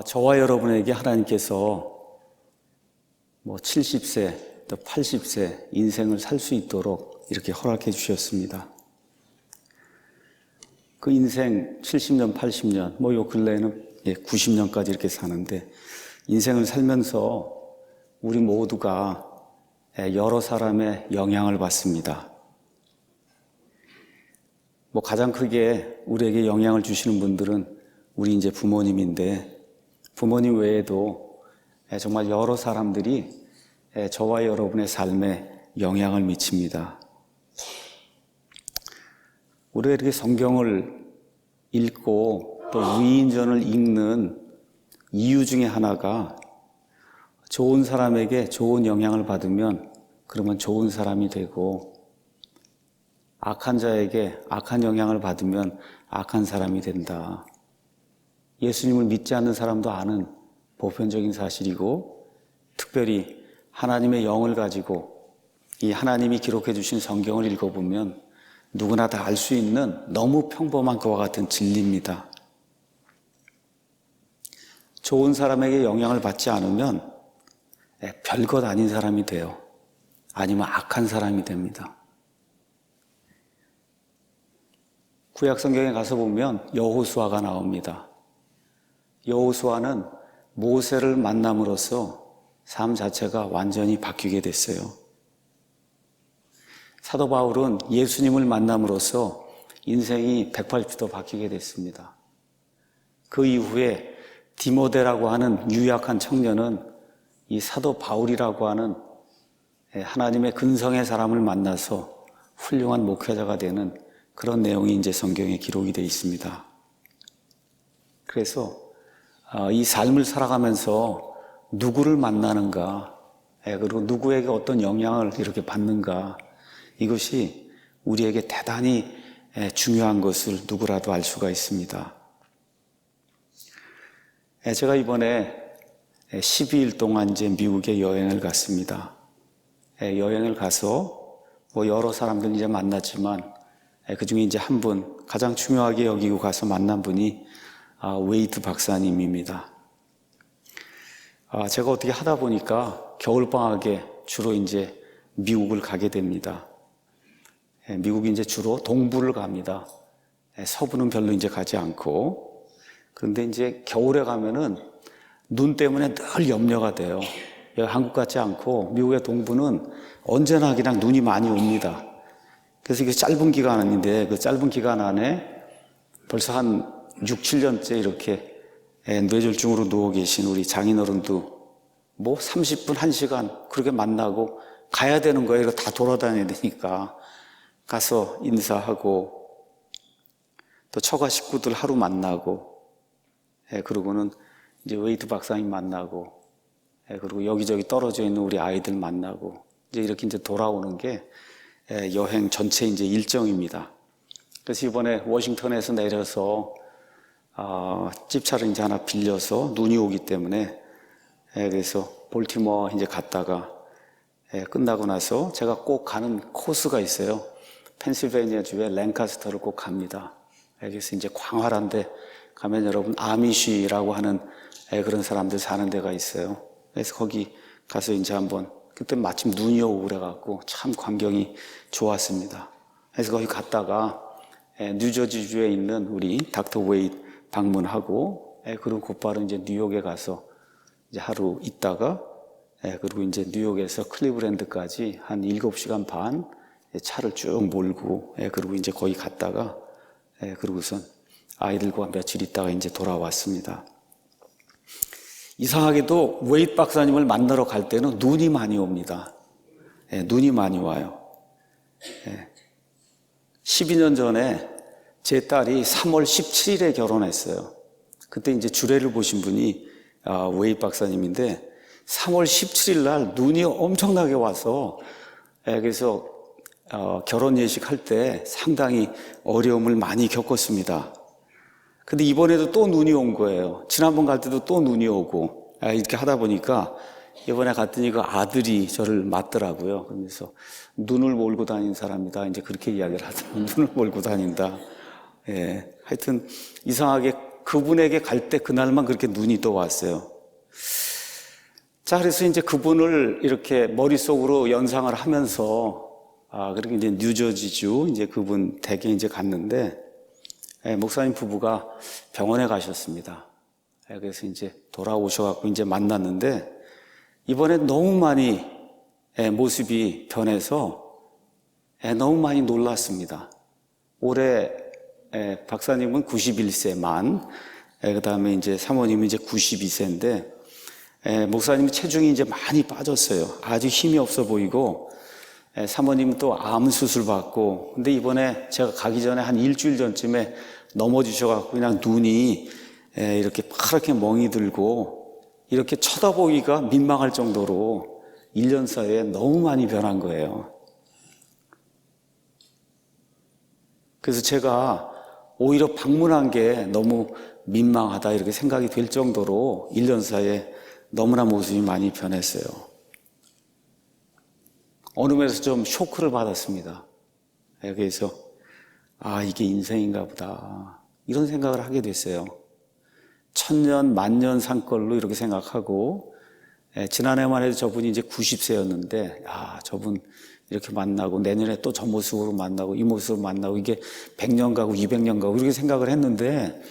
저와 여러분에게 하나님께서 70세 또 80세 인생을 살 수 있도록 이렇게 허락해 주셨습니다. 그 인생 70년, 80년, 요 근래에는 90년까지 이렇게 사는데, 인생을 살면서 우리 모두가 여러 사람의 영향을 받습니다. 가장 크게 우리에게 영향을 주시는 분들은 우리 이제 부모님인데, 부모님 외에도 정말 여러 사람들이 저와 여러분의 삶에 영향을 미칩니다. 우리가 이렇게 성경을 읽고 또 위인전을 읽는 이유 중에 하나가, 좋은 사람에게 좋은 영향을 받으면 그러면 좋은 사람이 되고, 악한 자에게 악한 영향을 받으면 악한 사람이 된다. 예수님을 믿지 않는 사람도 아는 보편적인 사실이고, 특별히 하나님의 영을 가지고 이 하나님이 기록해 주신 성경을 읽어보면 누구나 다 알 수 있는 너무 평범한 그와 같은 진리입니다. 좋은 사람에게 영향을 받지 않으면 별것 아닌 사람이 돼요. 아니면 악한 사람이 됩니다. 구약 성경에 가서 보면 여호수아가 나옵니다. 여호수아는 모세를 만남으로써 삶 자체가 완전히 바뀌게 됐어요. 사도 바울은 예수님을 만남으로써 인생이 180도 바뀌게 됐습니다. 그 이후에 디모데라고 하는 유약한 청년은 이 사도 바울이라고 하는 하나님의 근성의 사람을 만나서 훌륭한 목회자가 되는 그런 내용이 이제 성경에 기록이 되어 있습니다. 그래서 이 삶을 살아가면서 누구를 만나는가, 그리고 누구에게 어떤 영향을 이렇게 받는가, 이것이 우리에게 대단히 중요한 것을 누구라도 알 수가 있습니다. 제가 이번에 12일 동안 이제 미국에 여행을 갔습니다. 여행을 가서 여러 사람들 이제 만났지만, 그 중에 이제 한 분, 가장 중요하게 여기고 가서 만난 분이 웨이트 박사님입니다. 제가 어떻게 하다 보니까 겨울방학에 주로 이제 미국을 가게 됩니다. 미국이 이제 주로 동부를 갑니다. 서부는 별로 이제 가지 않고. 그런데 이제 겨울에 가면은 눈 때문에 늘 염려가 돼요. 여기 한국 같지 않고 미국의 동부는 언제나 그냥 눈이 많이 옵니다. 그래서 이게 짧은 기간인데, 그 짧은 기간 안에 벌써 한 6, 7년째 이렇게 뇌졸중으로 누워 계신 우리 장인어른도 30분, 1시간 그렇게 만나고 가야 되는 거예요. 이거 다 돌아다녀야 되니까. 가서 인사하고, 또 처가 식구들 하루 만나고, 그러고는 이제 웨이트 박사님 만나고, 그리고 여기저기 떨어져 있는 우리 아이들 만나고, 이렇게 이제 돌아오는 게 여행 전체 이제 일정입니다. 그래서 이번에 워싱턴에서 내려서 집차를 이제 하나 빌려서 눈이 오기 때문에, 그래서 볼티모어 이제 갔다가 끝나고 나서 제가 꼭 가는 코스가 있어요. 펜실베니아 주의 랭카스터를 꼭 갑니다. 그래서 이제 광활한데 가면 여러분 아미쉬라고 하는 그런 사람들 사는 데가 있어요. 그래서 거기 가서 이제 한번, 그때 마침 눈이 오고 그래갖고 참 광경이 좋았습니다. 그래서 거기 갔다가 뉴저지주에 있는 우리 닥터 웨이트 방문하고, 그리고 곧바로 이제 뉴욕에 가서 이제 하루 있다가, 그리고 이제 뉴욕에서 클리브랜드까지 한 7시간 반 차를 쭉 몰고, 그리고 이제 거기 갔다가, 그리고선 아이들과 며칠 있다가 이제 돌아왔습니다. 이상하게도 웨이트 박사님을 만나러 갈 때는 눈이 많이 옵니다. 눈이 많이 와요. 12년 전에 제 딸이 3월 17일에 결혼했어요. 그때 이제 주례를 보신 분이 웨이트 박사님인데, 3월 17일 날 눈이 엄청나게 와서, 그래서 결혼 예식할 때 상당히 어려움을 많이 겪었습니다. 근데 이번에도 또 눈이 온 거예요. 지난번 갈 때도 또 눈이 오고, 이렇게 하다 보니까 이번에 갔더니 그 아들이 저를 맞더라고요. 그러면서 눈을 몰고 다니는 사람이다, 이제 그렇게 이야기를 하더라고요. 눈을 몰고 다닌다. 하여튼 이상하게 그분에게 갈 때 그날만 그렇게 눈이 떠왔어요. 자, 그래서 이제 그분을 이렇게 머릿속으로 연상을 하면서, 그렇게 이제 뉴저지주, 이제 그분 댁에 이제 갔는데, 목사님 부부가 병원에 가셨습니다. 그래서 이제 돌아오셔갖고 이제 만났는데, 이번에 너무 많이 모습이 변해서 너무 많이 놀랐습니다. 올해 박사님은 91세 만, 그 다음에 이제 사모님은 이제 92세인데, 목사님 체중이 이제 많이 빠졌어요. 아주 힘이 없어 보이고, 사모님은 또 암 수술 받고, 근데 이번에 제가 가기 전에 한 일주일 전쯤에 넘어지셔갖고 그냥 눈이 이렇게 파랗게 멍이 들고, 이렇게 쳐다보기가 민망할 정도로 1년 사이에 너무 많이 변한 거예요. 그래서 제가 오히려 방문한 게 너무 민망하다 이렇게 생각이 될 정도로 1년 사이에 너무나 모습이 많이 변했어요. 어느 면에서 좀 쇼크를 받았습니다. 그래서 이게 인생인가 보다 이런 생각을 하게 됐어요. 천년 만년 산걸로 이렇게 생각하고, 지난해만 해도 저분이 이제 90세였는데 저분 이렇게 만나고 내년에 또 저 모습으로 만나고 이 모습으로 만나고 이게 100년 가고 200년 가고 이렇게 생각을 했는데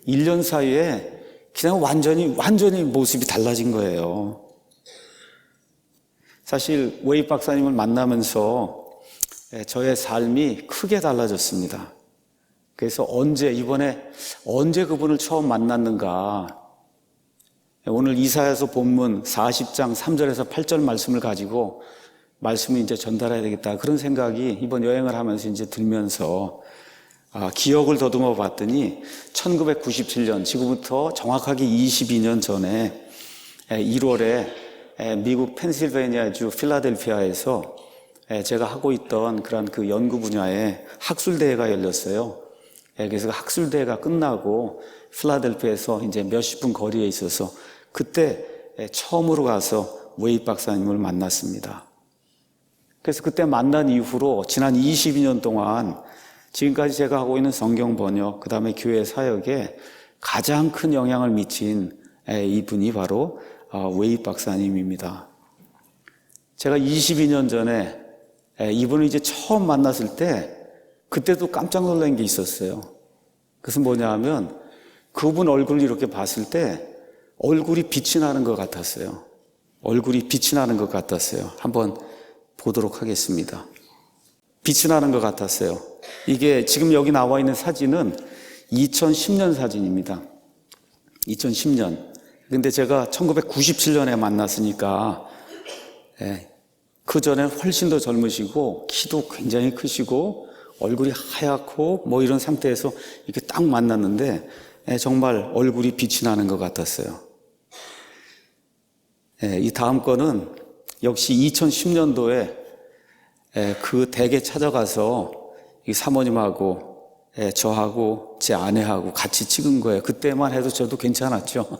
1년 사이에 그냥 완전히 모습이 달라진 거예요. 사실 웨이 박사님을 만나면서 저의 삶이 크게 달라졌습니다. 그래서 이번에 언제 그분을 처음 만났는가, 오늘 이사야서 본문 40장 3절에서 8절 말씀을 가지고 말씀을 이제 전달해야 되겠다 그런 생각이 이번 여행을 하면서 이제 들면서 기억을 더듬어 봤더니 1997년, 지금부터 정확하게 22년 전에 1월에 미국 펜실베니아주 필라델피아에서 제가 하고 있던 그런 그 연구 분야의 학술대회가 열렸어요. 그래서 학술대회가 끝나고 필라델피아에서 이제 몇십 분 거리에 있어서 그때 처음으로 가서 웨이 박사님을 만났습니다. 그래서 그때 만난 이후로 지난 22년 동안 지금까지 제가 하고 있는 성경 번역, 그 다음에 교회 사역에 가장 큰 영향을 미친 이분이 바로 웨이 박사님입니다. 제가 22년 전에 이분을 이제 처음 만났을 때 그때도 깜짝 놀란 게 있었어요. 그것은 뭐냐 하면 그분 얼굴을 이렇게 봤을 때 얼굴이 빛이 나는 것 같았어요. 얼굴이 빛이 나는 것 같았어요. 한번 보도록 하겠습니다. 빛이 나는 것 같았어요. 이게 지금 여기 나와 있는 사진은 2010년 사진입니다. 2010년. 근데 제가 1997년에 만났으니까 그 전에 훨씬 더 젊으시고 키도 굉장히 크시고 얼굴이 하얗고 뭐 이런 상태에서 이렇게 딱 만났는데 정말 얼굴이 빛이 나는 것 같았어요. 이 다음 거는 역시 2010년도에 그 댁에 찾아가서 이 사모님하고 저하고 제 아내하고 같이 찍은 거예요. 그때만 해도 저도 괜찮았죠.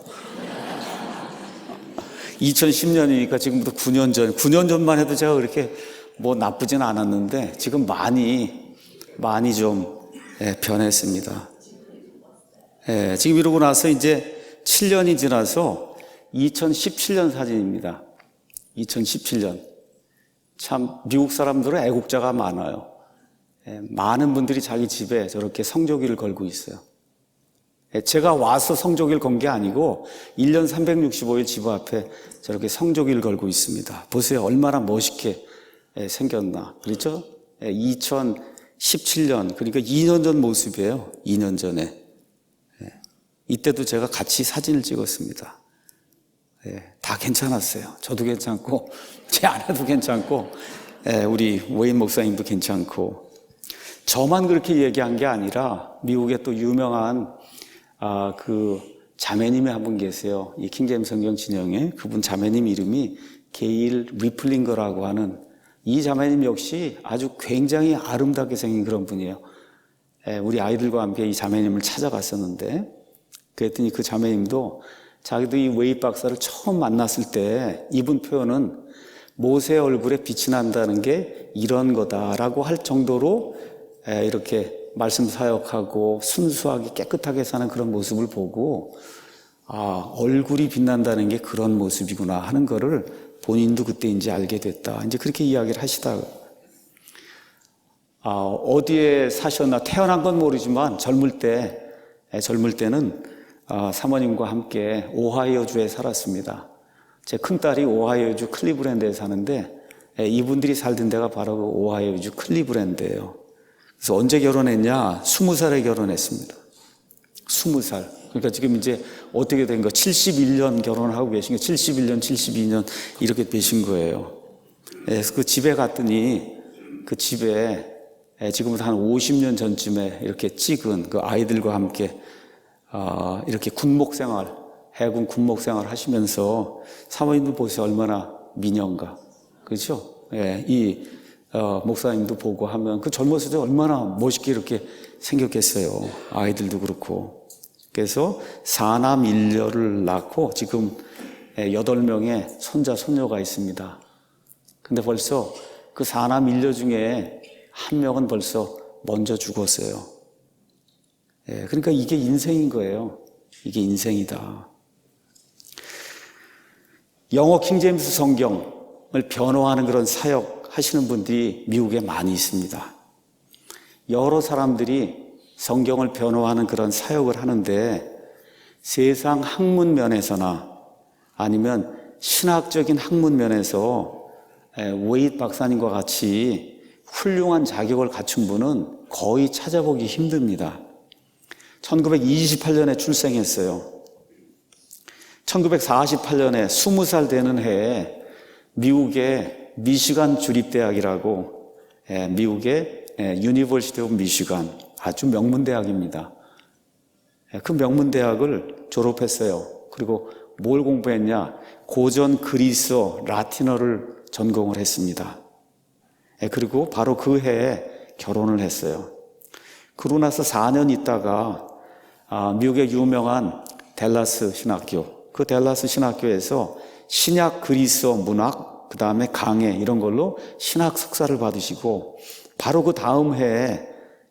2010년이니까 지금부터 9년 전만 해도 제가 그렇게 뭐 나쁘진 않았는데 지금 많이 좀 변했습니다. 지금 이러고 나서 이제 7년이 지나서 2017년 사진입니다. 2017년. 참 미국 사람들은 애국자가 많아요. 많은 분들이 자기 집에 저렇게 성조기를 걸고 있어요. 제가 와서 성조기를 건 게 아니고 1년 365일 집 앞에 저렇게 성조기를 걸고 있습니다. 보세요. 얼마나 멋있게 생겼나. 그렇죠? 2017년, 그러니까 2년 전 모습이에요. 2년 전에. 이때도 제가 같이 사진을 찍었습니다. 다 괜찮았어요. 저도 괜찮고 제 아내도 괜찮고 우리 웨인 목사님도 괜찮고. 저만 그렇게 얘기한 게 아니라 미국에 또 유명한 그 자매님이 한 분 계세요. 이 킹제임스 성경 진영에 그분 자매님 이름이 게일 리플링거라고 하는 이 자매님 역시 아주 굉장히 아름답게 생긴 그런 분이에요. 우리 아이들과 함께 이 자매님을 찾아갔었는데 그랬더니 그 자매님도 자기도 이 웨이 박사를 처음 만났을 때 이분 표현은 모세의 얼굴에 빛이 난다는 게 이런 거다라고 할 정도로 이렇게 말씀 사역하고 순수하게 깨끗하게 사는 그런 모습을 보고 얼굴이 빛난다는 게 그런 모습이구나 하는 거를 본인도 그때 이제 알게 됐다. 이제 그렇게 이야기를 하시다. 어디에 사셨나 태어난 건 모르지만 젊을 때는 사모님과 함께 오하이오주에 살았습니다. 제 큰딸이 오하이오주 클리브랜드에 사는데 이분들이 살던 데가 바로 그 오하이오주 클리브랜드예요. 그래서 언제 결혼했냐? 20살에 결혼했습니다. 20살. 그러니까 지금 이제 어떻게 된 거? 71년 결혼을 하고 계신 거, 71년, 72년 이렇게 되신 거예요. 그래서 그 집에 갔더니 그 집에 지금부터 한 50년 전쯤에 이렇게 찍은 그 아이들과 함께 이렇게 군목생활, 해군 군목생활 하시면서 사모님도 보세요. 얼마나 미녀인가. 그렇죠? 이 목사님도 보고 하면 그 젊었을 때 얼마나 멋있게 이렇게 생겼겠어요. 아이들도 그렇고. 그래서 4남 1녀를 낳고 지금 8명의 손자, 손녀가 있습니다. 근데 벌써 그 4남 1녀 중에 한 명은 벌써 먼저 죽었어요. 그러니까 이게 인생인 거예요. 이게 인생이다. 영어 킹제임스 성경을 변호하는 그런 사역 하시는 분들이 미국에 많이 있습니다. 여러 사람들이 성경을 변호하는 그런 사역을 하는데 세상 학문 면에서나 아니면 신학적인 학문 면에서 웨이트 박사님과 같이 훌륭한 자격을 갖춘 분은 거의 찾아보기 힘듭니다. 1928년에 출생했어요. 1948년에 20살 되는 해에 미국의 미시간 주립대학이라고 미국의 유니버시티 오브 미시간 아주 명문대학입니다. 그 명문대학을 졸업했어요. 그리고 뭘 공부했냐? 고전 그리스어, 라틴어를 전공을 했습니다. 그리고 바로 그 해에 결혼을 했어요. 그러고 나서 4년 있다가 미국의 유명한 댈러스 신학교, 그 댈러스 신학교에서 신약 그리스어 문학, 그 다음에 강해 이런 걸로 신학 석사를 받으시고 바로 그 다음 해에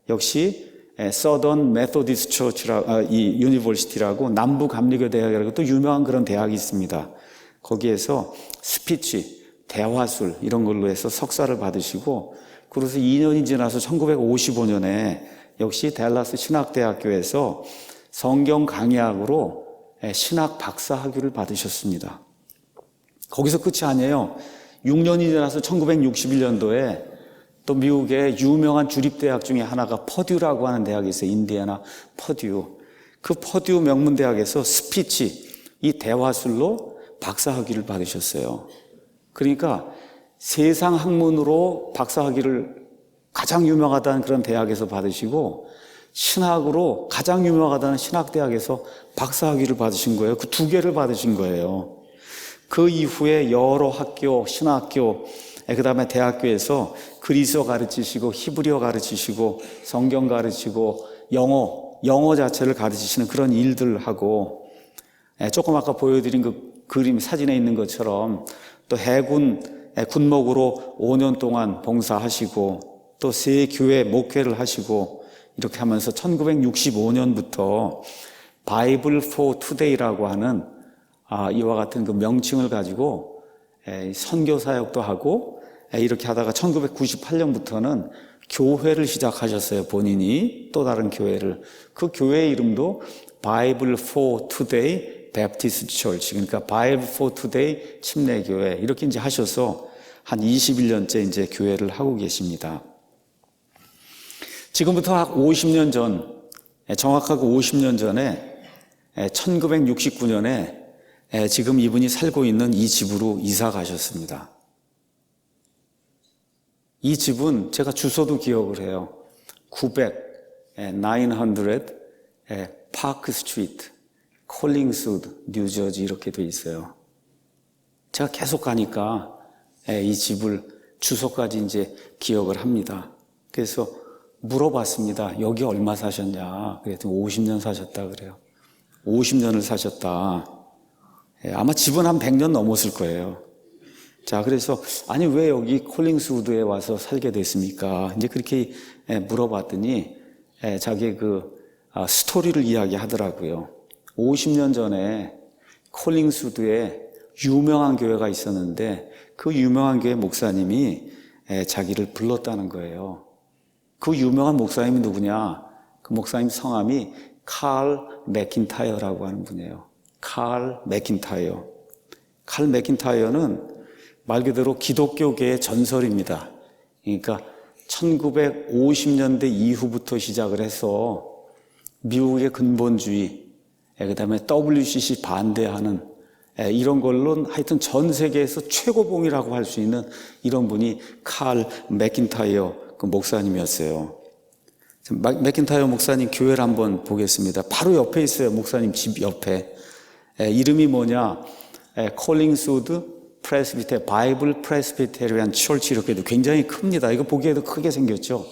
역시 서던 메소디스트 처치라고 이 유니버시티라고 남부 감리교 대학이라고 또 유명한 그런 대학이 있습니다. 거기에서 스피치, 대화술 이런 걸로 해서 석사를 받으시고 그래서 2년이 지나서 1955년에 역시 댈러스 신학대학교에서 성경 강의학으로 신학 박사 학위를 받으셨습니다. 거기서 끝이 아니에요. 6년이 지나서 1961년도에 또 미국의 유명한 주립대학 중에 하나가 퍼듀라고 하는 대학이 있어요. 인디애나 퍼듀. 그 퍼듀 명문대학에서 스피치, 이 대화술로 박사 학위를 받으셨어요. 그러니까 세상 학문으로 박사 학위를 가장 유명하다는 그런 대학에서 받으시고 신학으로 가장 유명하다는 신학대학에서 박사 학위를 받으신 거예요. 그 두 개를 받으신 거예요. 그 이후에 여러 학교, 신학교, 그 다음에 대학교에서 그리스어 가르치시고 히브리어 가르치시고 성경 가르치고 영어 자체를 가르치시는 그런 일들을 하고 조금 아까 보여드린 그 그림 사진에 있는 것처럼 또 해군 군목으로 5년 동안 봉사하시고 또 새 교회 목회를 하시고 이렇게 하면서 1965년부터 바이블 for Today라고 하는 이와 같은 그 명칭을 가지고 선교 사역도 하고 이렇게 하다가 1998년부터는 교회를 시작하셨어요. 본인이 또 다른 교회를. 그 교회의 이름도 바이블 for Today Baptist Church, 그러니까 바이블 for Today 침례교회 이렇게 이제 하셔서 한 21년째 이제 교회를 하고 계십니다. 지금부터 50년 전, 정확하게 50년 전에 1969년에 지금 이분이 살고 있는 이 집으로 이사 가셨습니다. 이 집은 제가 주소도 기억을 해요. 900 파크 스트리트, 콜링스우드, 뉴저지 이렇게 돼 있어요. 제가 계속 가니까 이 집을 주소까지 이제 기억을 합니다. 그래서 물어봤습니다. 여기 얼마 사셨냐? 그랬더니 50년 사셨다 그래요. 50년을 사셨다. 아마 집은 한 100년 넘었을 거예요. 자, 그래서 아니 왜 여기 콜링스우드에 와서 살게 됐습니까? 이제 그렇게 물어봤더니 자기 스토리를 이야기하더라고요. 50년 전에 콜링스우드에 유명한 교회가 있었는데 그 유명한 교회 목사님이 자기를 불렀다는 거예요. 그 유명한 목사님이 누구냐? 그 목사님 성함이 칼 맥킨타이어라고 하는 분이에요. 칼 맥킨타이어. 칼 맥킨타이어는 말 그대로 기독교계의 전설입니다. 그러니까 1950년대 이후부터 시작을 해서 미국의 근본주의, 그 다음에 WCC 반대하는 이런 걸로 하여튼 전 세계에서 최고봉이라고 할 수 있는 이런 분이 칼 맥킨타이어 그 목사님이었어요. 맥킨타이어 목사님 교회를 한번 보겠습니다. 바로 옆에 있어요. 목사님 집 옆에. 이름이 뭐냐? 콜링스우드 프레스비테 바이블 프레스비테리안 처치 이렇게 해도 굉장히 큽니다. 이거 보기에도 크게 생겼죠.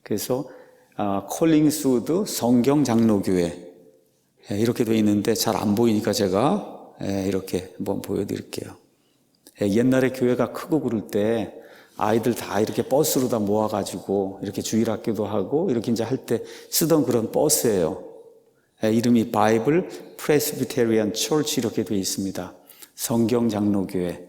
그래서 콜링스우드 성경 장로교회 이렇게 돼 있는데 잘 안 보이니까 제가 이렇게 한번 보여드릴게요. 옛날에 교회가 크고 그럴 때 아이들 다 이렇게 버스로 다 모아가지고 이렇게 주일학교도 하고 이렇게 이제 할 때 쓰던 그런 버스예요. 이름이 바이블 프레스비테리안 처치 이렇게 돼 있습니다. 성경 장로교회.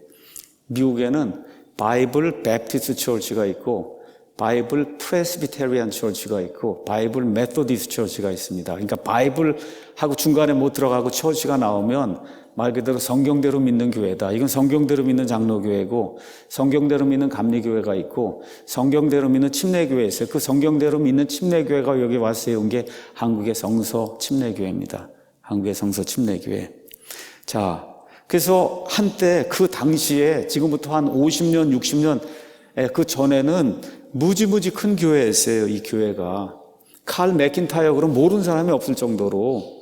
미국에는 바이블 베프티스트 처치가 있고 바이블 프레스비테리안 처치가 있고 바이블 메소디스트 처치가 있습니다. 그러니까 바이블하고 중간에 못 들어가고 처치가 나오면 말 그대로 성경대로 믿는 교회다. 이건 성경대로 믿는 장로교회고 성경대로 믿는 감리교회가 있고 성경대로 믿는 침례교회 있어요. 그 성경대로 믿는 침례교회가 여기 와서 세운 게 한국의 성서 침례교회입니다. 한국의 성서 침례교회. 자, 그래서 한때 그 당시에 지금부터 한 50년, 60년 그 전에는 무지무지 큰 교회였어요. 이 교회가. 칼 맥킨타이어 그럼 모르는 사람이 없을 정도로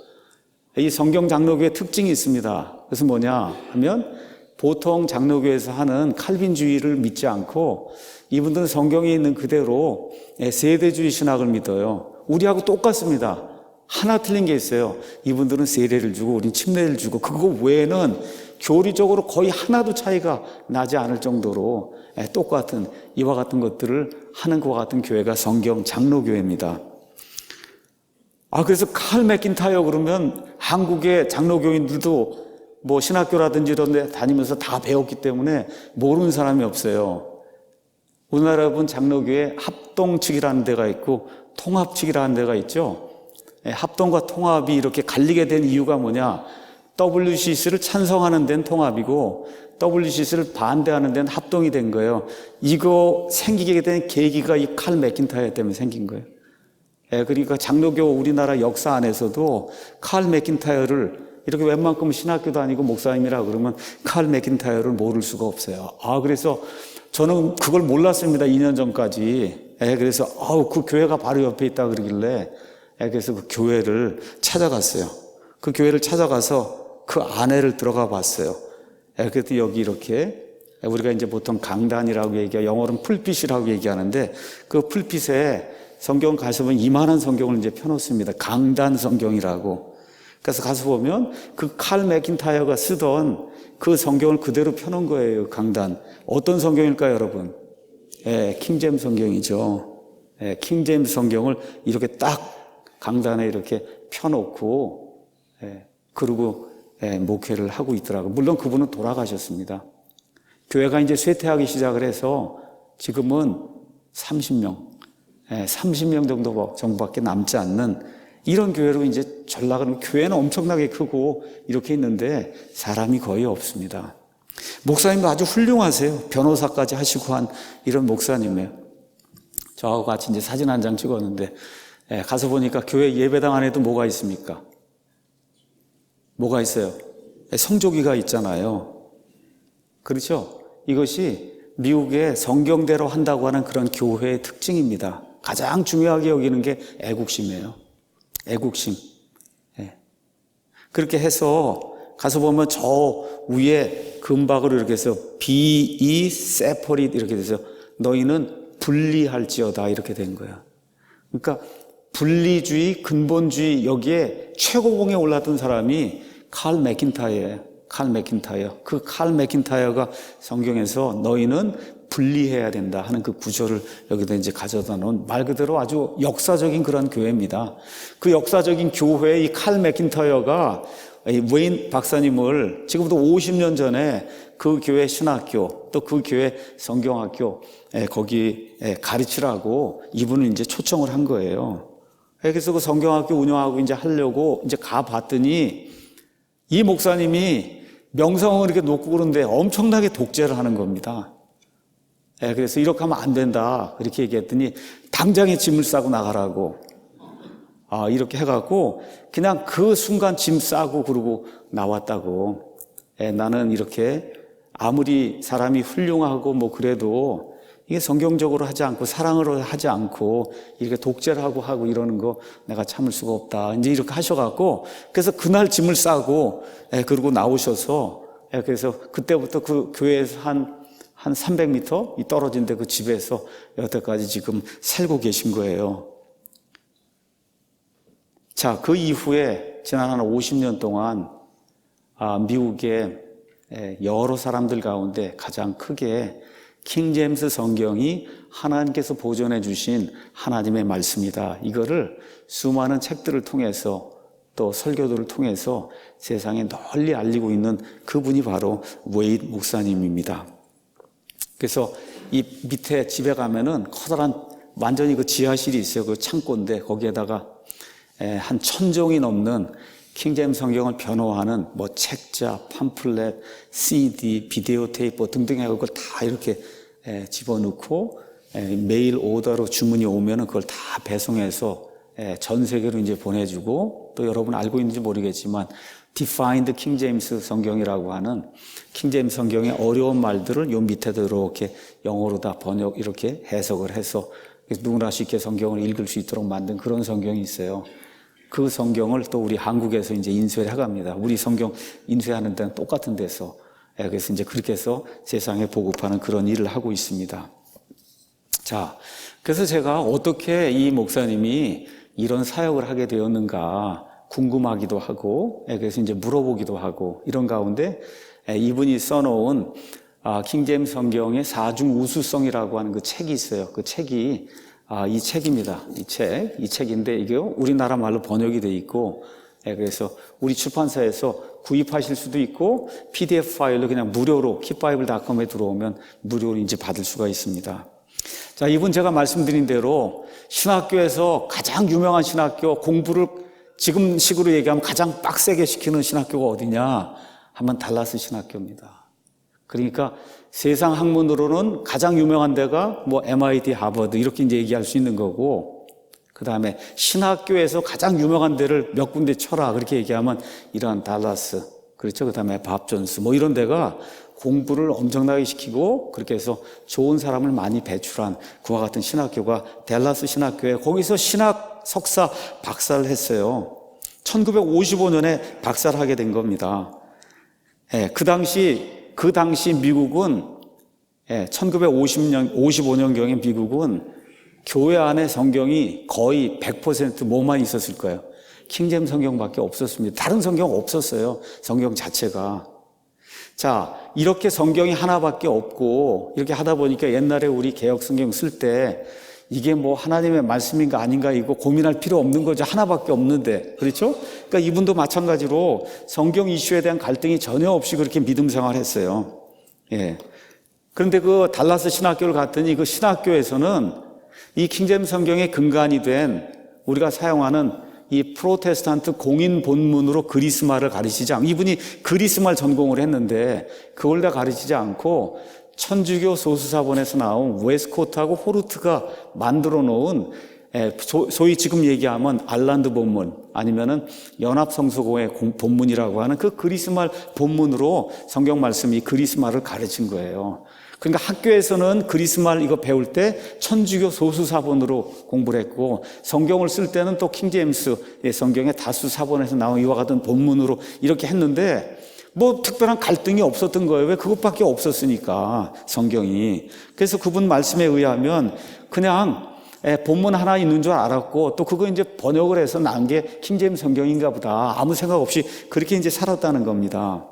이 성경 장로교회 특징이 있습니다. 그래서 뭐냐 하면 보통 장로교회에서 하는 칼빈주의를 믿지 않고 이분들은 성경에 있는 그대로 세대주의 신학을 믿어요. 우리하고 똑같습니다. 하나 틀린 게 있어요. 이분들은 세례를 주고 우린 침례를 주고 그거 외에는 교리적으로 거의 하나도 차이가 나지 않을 정도로 똑같은 이와 같은 것들을 하는 것과 같은 교회가 성경 장로교회입니다. 그래서 칼 맥킨타이어 그러면 한국의 장로교인들도 뭐 신학교라든지 이런 데 다니면서 다 배웠기 때문에 모르는 사람이 없어요. 우리나라 여러분 장로교회 합동측이라는 데가 있고 통합측이라는 데가 있죠. 합동과 통합이 이렇게 갈리게 된 이유가 뭐냐? WCC를 찬성하는 데는 통합이고 WCC를 반대하는 데는 합동이 된 거예요. 이거 생기게 된 계기가 이 칼 맥킨타이어 때문에 생긴 거예요. 그러니까 장로교 우리나라 역사 안에서도 칼 맥킨타이어를 이렇게 웬만큼 신학교도 아니고 목사님이라 그러면 칼 맥킨타이어를 모를 수가 없어요. 그래서 저는 그걸 몰랐습니다. 2년 전까지. 그래서 그 교회가 바로 옆에 있다 그러길래 그래서 그 교회를 찾아갔어요. 그 교회를 찾아가서 그 안에를 들어가 봤어요. 그랬더니 여기 이렇게 우리가 이제 보통 강단이라고 얘기하고 영어로는 풀빛이라고 얘기하는데 그 풀빛에 성경 가서보면 이만한 성경을 이제 펴놓습니다. 강단 성경이라고. 그래서 가서 보면 그 칼 맥킨타이어가 쓰던 그 성경을 그대로 펴놓은 거예요. 강단. 어떤 성경일까요, 여러분? 킹제임스 성경이죠. 킹제임스 성경을 이렇게 딱 강단에 이렇게 펴놓고 그러고 목회를 하고 있더라고요. 물론 그분은 돌아가셨습니다. 교회가 이제 쇠퇴하기 시작을 해서 지금은 30명 정도밖에 남지 않는 이런 교회로 이제 전락은 교회는 엄청나게 크고 이렇게 있는데 사람이 거의 없습니다. 목사님도 아주 훌륭하세요. 변호사까지 하시고 한 이런 목사님이에요. 저하고 같이 이제 사진 한 장 찍었는데 가서 보니까 교회 예배당 안에도 뭐가 있습니까? 뭐가 있어요? 성조기가 있잖아요. 그렇죠? 이것이 미국의 성경대로 한다고 하는 그런 교회의 특징입니다. 가장 중요하게 여기는 게 애국심이에요. 애국심. 그렇게 해서 가서 보면 저 위에 금박으로 이렇게 해서 be separate 이렇게 돼서 너희는 분리할지어다 이렇게 된 거야. 그러니까 분리주의, 근본주의 여기에 최고봉에 올랐던 사람이 칼 맥킨타이어예요. 칼 맥킨타이어. 그 칼 맥킨타이어가 성경에서 너희는 분리해야 된다 하는 그 구절을 여기다 이제 가져다 놓은 말 그대로 아주 역사적인 그런 교회입니다. 그 역사적인 교회의 이 칼 맥킨타이어가 이 웨인 박사님을 지금부터 50년 전에 그 교회 신학교 또 그 교회 성경학교 거기 가르치라고 이분을 이제 초청을 한 거예요. 그래서 그 성경학교 운영하고 이제 하려고 이제 가봤더니 이 목사님이 명성을 이렇게 놓고 그러는데 엄청나게 독재를 하는 겁니다. 그래서 이렇게 하면 안 된다 그렇게 얘기했더니 당장에 짐을 싸고 나가라고 이렇게 해갖고 그냥 그 순간 짐 싸고 그러고 나왔다고. 나는 이렇게 아무리 사람이 훌륭하고 뭐 그래도 이게 성경적으로 하지 않고 사랑으로 하지 않고 이렇게 독재를 하고 이러는 거 내가 참을 수가 없다. 이제 이렇게 하셔갖고 그래서 그날 짐을 싸고 그러고 나오셔서 그래서 그때부터 그 교회에서 한 300m 떨어진 데 그 집에서 여태까지 지금 살고 계신 거예요. 자, 그 이후에 지난 한 50년 동안 미국의 여러 사람들 가운데 가장 크게 킹제임스 성경이 하나님께서 보존해 주신 하나님의 말씀이다. 이거를 수많은 책들을 통해서 또 설교들을 통해서 세상에 널리 알리고 있는 그분이 바로 웨이드 목사님입니다. 그래서 이 밑에 집에 가면은 커다란 완전히 그 지하실이 있어요. 그 창고인데 거기에다가 한 1000종이 넘는 킹제임스 성경을 변호하는 뭐 책자, 팜플렛, CD, 비디오 테이프 등등 해서 그걸 다 이렇게 집어넣고 메일 오더로 주문이 오면은 그걸 다 배송해서 전 세계로 이제 보내주고 또 여러분 알고 있는지 모르겠지만 Defined King James 성경이라고 하는 킹제임스 성경의 어려운 말들을 요 밑에도 이렇게 영어로 다 번역 이렇게 해석을 해서 누구나 쉽게 성경을 읽을 수 있도록 만든 그런 성경이 있어요. 그 성경을 또 우리 한국에서 이제 인쇄를 해갑니다. 우리 성경 인쇄하는 데는 똑같은 데서. 그래서 이제 그렇게 해서 세상에 보급하는 그런 일을 하고 있습니다. 자, 그래서 제가 어떻게 이 목사님이 이런 사역을 하게 되었는가 궁금하기도 하고, 그래서 이제 물어보기도 하고, 이런 가운데 이분이 써놓은 킹제임스 성경의 사중우수성이라고 하는 그 책이 있어요. 그 책이 이 책입니다. 이 책인데 이게 우리나라 말로 번역이 돼 있고, 그래서 우리 출판사에서 구입하실 수도 있고 PDF 파일로 그냥 무료로 킵바이블.com에 들어오면 무료로 이제 받을 수가 있습니다. 자, 이분 제가 말씀드린 대로 신학교에서 가장 유명한 신학교, 공부를 지금 식으로 얘기하면 가장 빡세게 시키는 신학교가 어디냐 하면 달라스 신학교입니다. 그러니까 세상 학문으로는 가장 유명한 데가 뭐 MIT, 하버드 이렇게 이제 얘기할 수 있는 거고, 그 다음에 신학교에서 가장 유명한 데를 몇 군데 쳐라 그렇게 얘기하면 이런 달라스, 그렇죠. 그 다음에 밥 존스 뭐 이런 데가 공부를 엄청나게 시키고 그렇게 해서 좋은 사람을 많이 배출한 그와 같은 신학교가 댈러스 신학교에 거기서 신학 석사 박사를 했어요. 1955년에 박사를 하게 된 겁니다. 그 당시 미국은 1955년경에 미국은 교회 안에 성경이 거의 100% 뭐만 있었을 거예요. 킹제임스 성경밖에 없었습니다. 다른 성경 없었어요. 성경 자체가. 자, 이렇게 성경이 하나밖에 없고 이렇게 하다 보니까 옛날에 우리 개역 성경 쓸 때 이게 뭐 하나님의 말씀인가 아닌가 이거 고민할 필요 없는 거죠. 하나밖에 없는데. 그렇죠? 그러니까 이분도 마찬가지로 성경 이슈에 대한 갈등이 전혀 없이 그렇게 믿음 생활을 했어요. 그런데 그 달라스 신학교를 갔더니 그 신학교에서는 이 킹제임스 성경의 근간이 된 우리가 사용하는 이 프로테스탄트 공인 본문으로 그리스말을 가르치지 않고, 이분이 그리스말 전공을 했는데 그걸 다 가르치지 않고 천주교 소수사본에서 나온 웨스코트하고 호르트가 만들어 놓은 소위 지금 얘기하면 알란드 본문 아니면은 연합성서고의 본문이라고 하는 그 그리스말 본문으로 성경 말씀이 그리스말을 가르친 거예요. 그러니까 학교에서는 그리스말 이거 배울 때 천주교 소수사본으로 공부를 했고 성경을 쓸 때는 또 킹제임스 성경의 다수사본에서 나온 이와 같은 본문으로 이렇게 했는데 뭐 특별한 갈등이 없었던 거예요. 왜? 그것밖에 없었으니까 성경이. 그래서 그분 말씀에 의하면 그냥 본문 하나 있는 줄 알았고 또 그거 이제 번역을 해서 난 게 킹제임스 성경인가 보다 아무 생각 없이 그렇게 이제 살았다는 겁니다.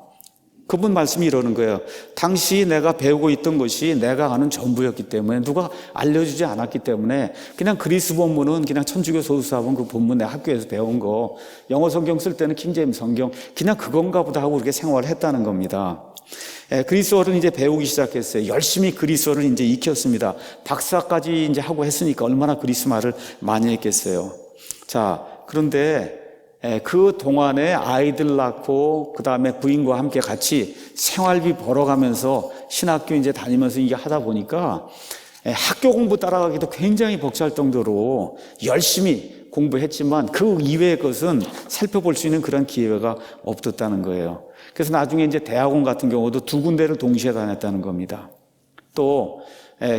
그분 말씀이 이러는 거예요. 당시 내가 배우고 있던 것이 내가 아는 전부였기 때문에, 누가 알려주지 않았기 때문에 그냥 그리스 본문은 그냥 천주교 소수사본 그 본문 내 학교에서 배운 거, 영어 성경 쓸 때는 킹제임스 성경 그냥 그건가 보다 하고 그렇게 생활을 했다는 겁니다. 그리스어를 이제 배우기 시작했어요. 열심히 그리스어를 이제 익혔습니다. 박사까지 이제 하고 했으니까 얼마나 그리스 말을 많이 했겠어요. 자, 그런데 그 동안에 아이들 낳고 그 다음에 부인과 함께 같이 생활비 벌어가면서 신학교 이제 다니면서 이게 하다 보니까 학교 공부 따라가기도 굉장히 벅찰 정도로 열심히 공부했지만 그 이외의 것은 살펴볼 수 있는 그런 기회가 없었다는 거예요. 그래서 나중에 이제 대학원 같은 경우도 2군데를 동시에 다녔다는 겁니다. 또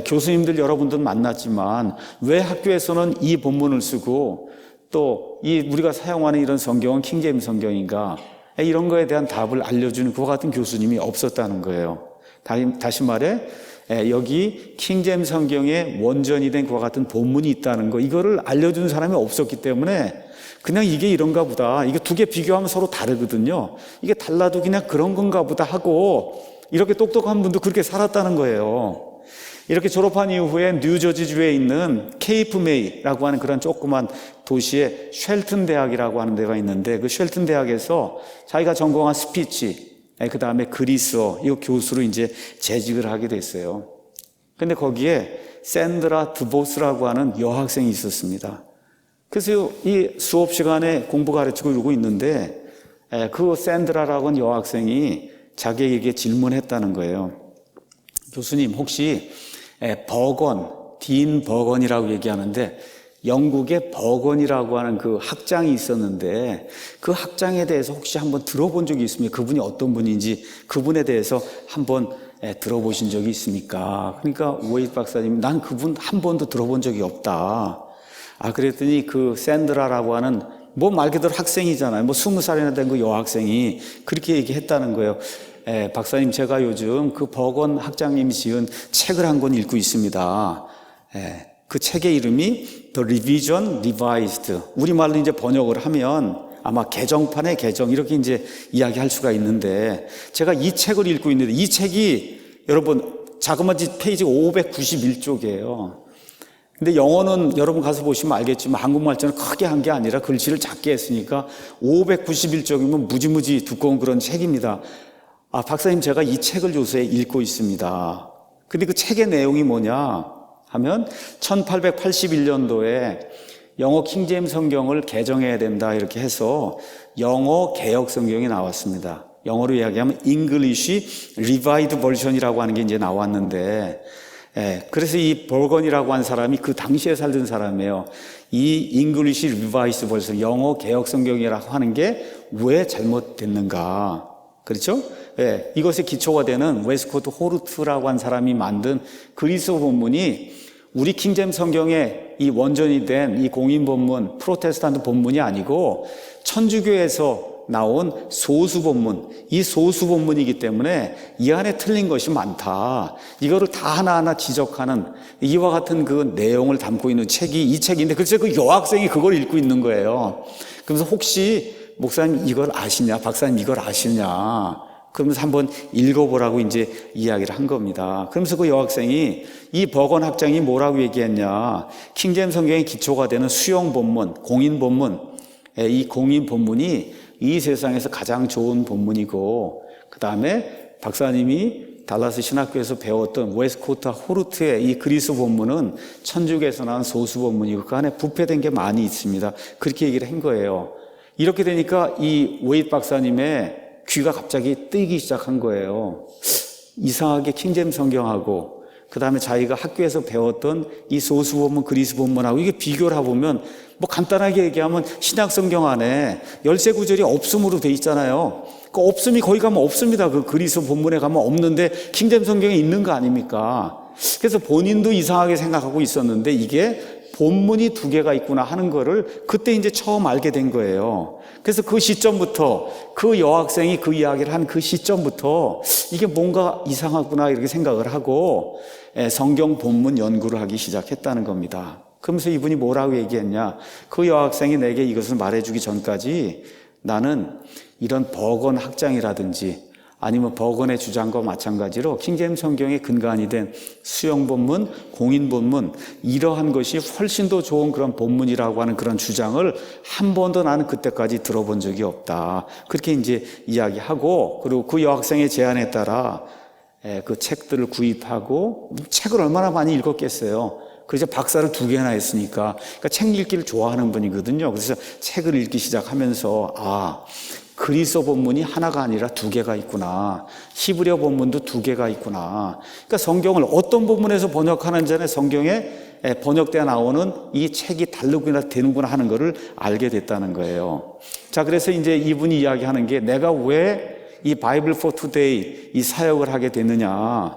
교수님들 여러분들 만났지만 왜 학교에서는 이 본문을 쓰고 또 이 우리가 사용하는 이런 성경은 킹제임스 성경인가, 이런 거에 대한 답을 알려주는 그와 같은 교수님이 없었다는 거예요. 다시 말해 여기 킹제임스 성경의 원전이 된 그와 같은 본문이 있다는 거, 이거를 알려주는 사람이 없었기 때문에 그냥 이게 이런가 보다, 이게 두 개 비교하면 서로 다르거든요. 이게 달라도 그냥 그런 건가 보다 하고 이렇게 똑똑한 분도 그렇게 살았다는 거예요. 이렇게 졸업한 이후에 뉴저지주에 있는 케이프 메이라고 하는 그런 조그만 도시에 쉘튼 대학이라고 하는 데가 있는데, 그 쉘튼 대학에서 자기가 전공한 스피치, 그 다음에 그리스어, 이 교수로 이제 재직을 하게 됐어요. 근데 거기에 샌드라 드보스라고 하는 여학생이 있었습니다. 그래서 이 수업 시간에 공부 가르치고 이러고 있는데 그 샌드라라고 하는 여학생이 자기에게 질문했다는 거예요. 교수님, 혹시 딘 버건이라고 얘기하는데 영국에 버건이라고 하는 그 학장이 있었는데 그 학장에 대해서 혹시 한번 들어본 적이 있습니까? 그분이 어떤 분인지 그분에 대해서 한번 들어보신 적이 있습니까? 그러니까 웨이트 박사님이 난 그분 한 번도 들어본 적이 없다. 그랬더니 그 샌드라라고 하는 말 그대로 학생이잖아요. 20살이나 된 그 여학생이 그렇게 얘기했다는 거예요. 박사님, 제가 요즘 그 버건 학장님이 지은 책을 한 권 읽고 있습니다. 그 책의 이름이 The Revision Revised. 우리말로 이제 번역을 하면 아마 개정판의 개정, 이렇게 이제 이야기할 수가 있는데, 제가 이 책을 읽고 있는데 이 책이 여러분 자그마치 페이지 591쪽이에요. 근데 영어는 여러분 가서 보시면 알겠지만 한국말처럼 크게 한 게 아니라 글씨를 작게 했으니까 591쪽이면 무지무지 두꺼운 그런 책입니다. 박사님, 제가 이 책을 요새 읽고 있습니다. 근데 그 책의 내용이 뭐냐 하면 1881년도에 영어 킹제임스 성경을 개정해야 된다 이렇게 해서 영어 개역 성경이 나왔습니다. 영어로 이야기하면 English Revised Version이라고 하는 게 이제 나왔는데, 그래서 이 버건이라고 한 사람이 그 당시에 살던 사람이에요. 이 English Revised Version, 영어 개역 성경이라고 하는 게 왜 잘못됐는가? 그렇죠? 이것의 기초가 되는 웨스코트 호르트라고 한 사람이 만든 그리스어 본문이 우리 킹제임스 성경의 이 원전이 된 이 공인 본문, 프로테스탄트 본문이 아니고 천주교에서 나온 소수 본문, 이 소수 본문이기 때문에 이 안에 틀린 것이 많다. 이거를 다 하나하나 지적하는 이와 같은 그 내용을 담고 있는 책이 이 책인데, 글쎄 그 여학생이 그걸 읽고 있는 거예요. 그러면서 혹시 목사님 이걸 아시냐? 박사님 이걸 아시냐? 그러면서 한번 읽어보라고 이제 이야기를 한 겁니다. 그러면서 그 여학생이 이 버건 학장이 뭐라고 얘기했냐? 킹제임스 성경의 기초가 되는 수용 본문, 공인 본문, 이 공인 본문이 이 세상에서 가장 좋은 본문이고, 그 다음에 박사님이 달라스 신학교에서 배웠던 웨스코트 호르트의 이 그리스 본문은 천주교에서 나온 소수 본문이고 그 안에 부패된 게 많이 있습니다. 그렇게 얘기를 한 거예요. 이렇게 되니까 이 웨이트 박사님의 귀가 갑자기 뜨이기 시작한 거예요. 이상하게 킹제임스 성경하고 그 다음에 자기가 학교에서 배웠던 이 소수 본문, 그리스 본문하고 이게 비교를 해보면 간단하게 얘기하면 신약 성경 안에 열세 구절이 없음으로 돼 있잖아요. 그 없음이 거기 가면 없습니다. 그 그리스 본문에 가면 없는데 킹제임스 성경에 있는 거 아닙니까? 그래서 본인도 이상하게 생각하고 있었는데 이게 본문이 두 개가 있구나 하는 거를 그때 이제 처음 알게 된 거예요. 그래서 그 시점부터 그 여학생이 그 이야기를 한 그 시점부터 이게 뭔가 이상하구나 이렇게 생각을 하고 성경 본문 연구를 하기 시작했다는 겁니다. 그러면서 이분이 뭐라고 얘기했냐? 그 여학생이 내게 이것을 말해주기 전까지 나는 이런 버건 학장이라든지 아니면 버건의 주장과 마찬가지로 킹제임스 성경의 근간이 된 수용 본문, 공인 본문, 이러한 것이 훨씬 더 좋은 그런 본문이라고 하는 그런 주장을 한 번도 나는 그때까지 들어본 적이 없다. 그렇게 이제 이야기하고, 그리고 그 여학생의 제안에 따라 그 책들을 구입하고, 책을 얼마나 많이 읽었겠어요. 그래서 박사를 2개나 했으니까, 그러니까 책 읽기를 좋아하는 분이거든요. 그래서 책을 읽기 시작하면서 그리스어 본문이 하나가 아니라 2개가 있구나. 히브리어 본문도 2개가 있구나. 그러니까 성경을 어떤 본문에서 번역하는 전에 성경에 번역되어 나오는 이 책이 다르구나 되는구나 하는 것을 알게 됐다는 거예요. 자, 그래서 이제 이분이 이야기하는 게 내가 왜 이 바이블 포 투데이 이 사역을 하게 됐느냐.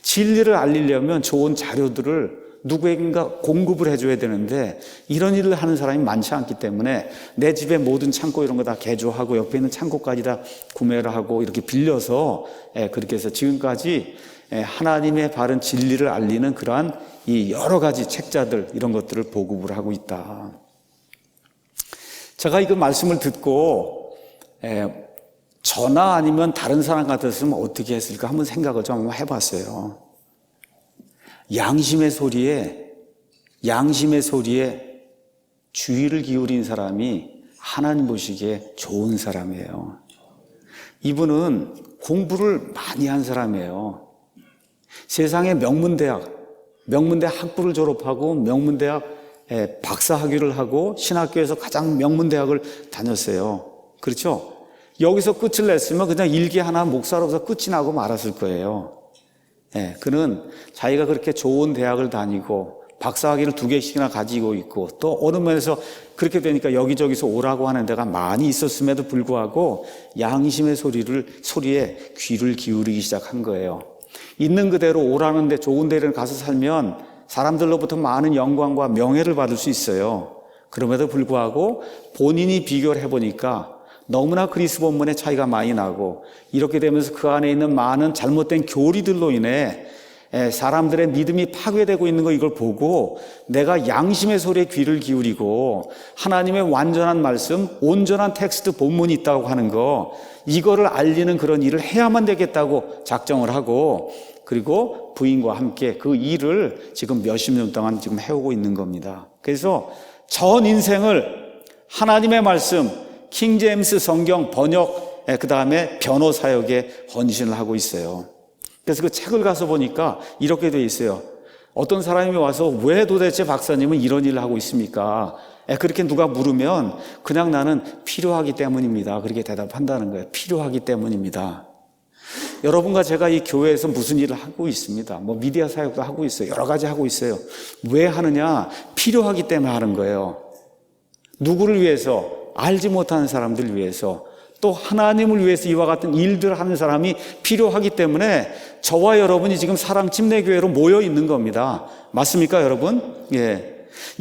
진리를 알리려면 좋은 자료들을 누구에겐가 공급을 해줘야 되는데 이런 일을 하는 사람이 많지 않기 때문에 내 집에 모든 창고 이런 거 다 개조하고 옆에 있는 창고까지 다 구매를 하고 이렇게 빌려서 그렇게 해서 지금까지 하나님의 바른 진리를 알리는 그러한 이 여러 가지 책자들 이런 것들을 보급을 하고 있다. 제가 이 말씀을 듣고 저나 아니면 다른 사람 같았으면 어떻게 했을까 한번 생각을 좀 한번 해봤어요. 양심의 소리에 주의를 기울인 사람이 하나님 보시기에 좋은 사람이에요. 이분은 공부를 많이 한 사람이에요. 세상의 명문대 학부를 졸업하고 명문대학 박사학위를 하고 신학교에서 가장 명문대학을 다녔어요. 그렇죠? 여기서 끝을 냈으면 그냥 일기 하나 목사로서 끝이 나고 말았을 거예요. 그는 자기가 그렇게 좋은 대학을 다니고 박사학위를 2개씩이나 가지고 있고 또 어느 면에서 그렇게 되니까 여기저기서 오라고 하는 데가 많이 있었음에도 불구하고 양심의 소리에 귀를 기울이기 시작한 거예요. 있는 그대로 오라는데 좋은 데를 가서 살면 사람들로부터 많은 영광과 명예를 받을 수 있어요. 그럼에도 불구하고 본인이 비교를 해보니까 너무나 그리스 본문의 차이가 많이 나고 이렇게 되면서 그 안에 있는 많은 잘못된 교리들로 인해 사람들의 믿음이 파괴되고 있는 거 이걸 보고 내가 양심의 소리에 귀를 기울이고 하나님의 완전한 말씀, 온전한 텍스트 본문이 있다고 하는 거 이거를 알리는 그런 일을 해야만 되겠다고 작정을 하고 그리고 부인과 함께 그 일을 지금 몇십 년 동안 지금 해오고 있는 겁니다. 그래서 전 인생을 하나님의 말씀 킹제임스 성경 번역, 그 다음에 변호 사역에 헌신을 하고 있어요. 그래서 그 책을 가서 보니까 이렇게 돼 있어요. 어떤 사람이 와서 왜 도대체 박사님은 이런 일을 하고 있습니까? 그렇게 누가 물으면 그냥 나는 필요하기 때문입니다. 그렇게 대답한다는 거예요. 필요하기 때문입니다. 여러분과 제가 이 교회에서 무슨 일을 하고 있습니다. 미디어 사역도 하고 있어요. 여러 가지 하고 있어요. 왜 하느냐? 필요하기 때문에 하는 거예요. 누구를 위해서? 알지 못하는 사람들을 위해서 또 하나님을 위해서 이와 같은 일들을 하는 사람이 필요하기 때문에 저와 여러분이 지금 사랑 침례교회로 모여 있는 겁니다. 맞습니까, 여러분?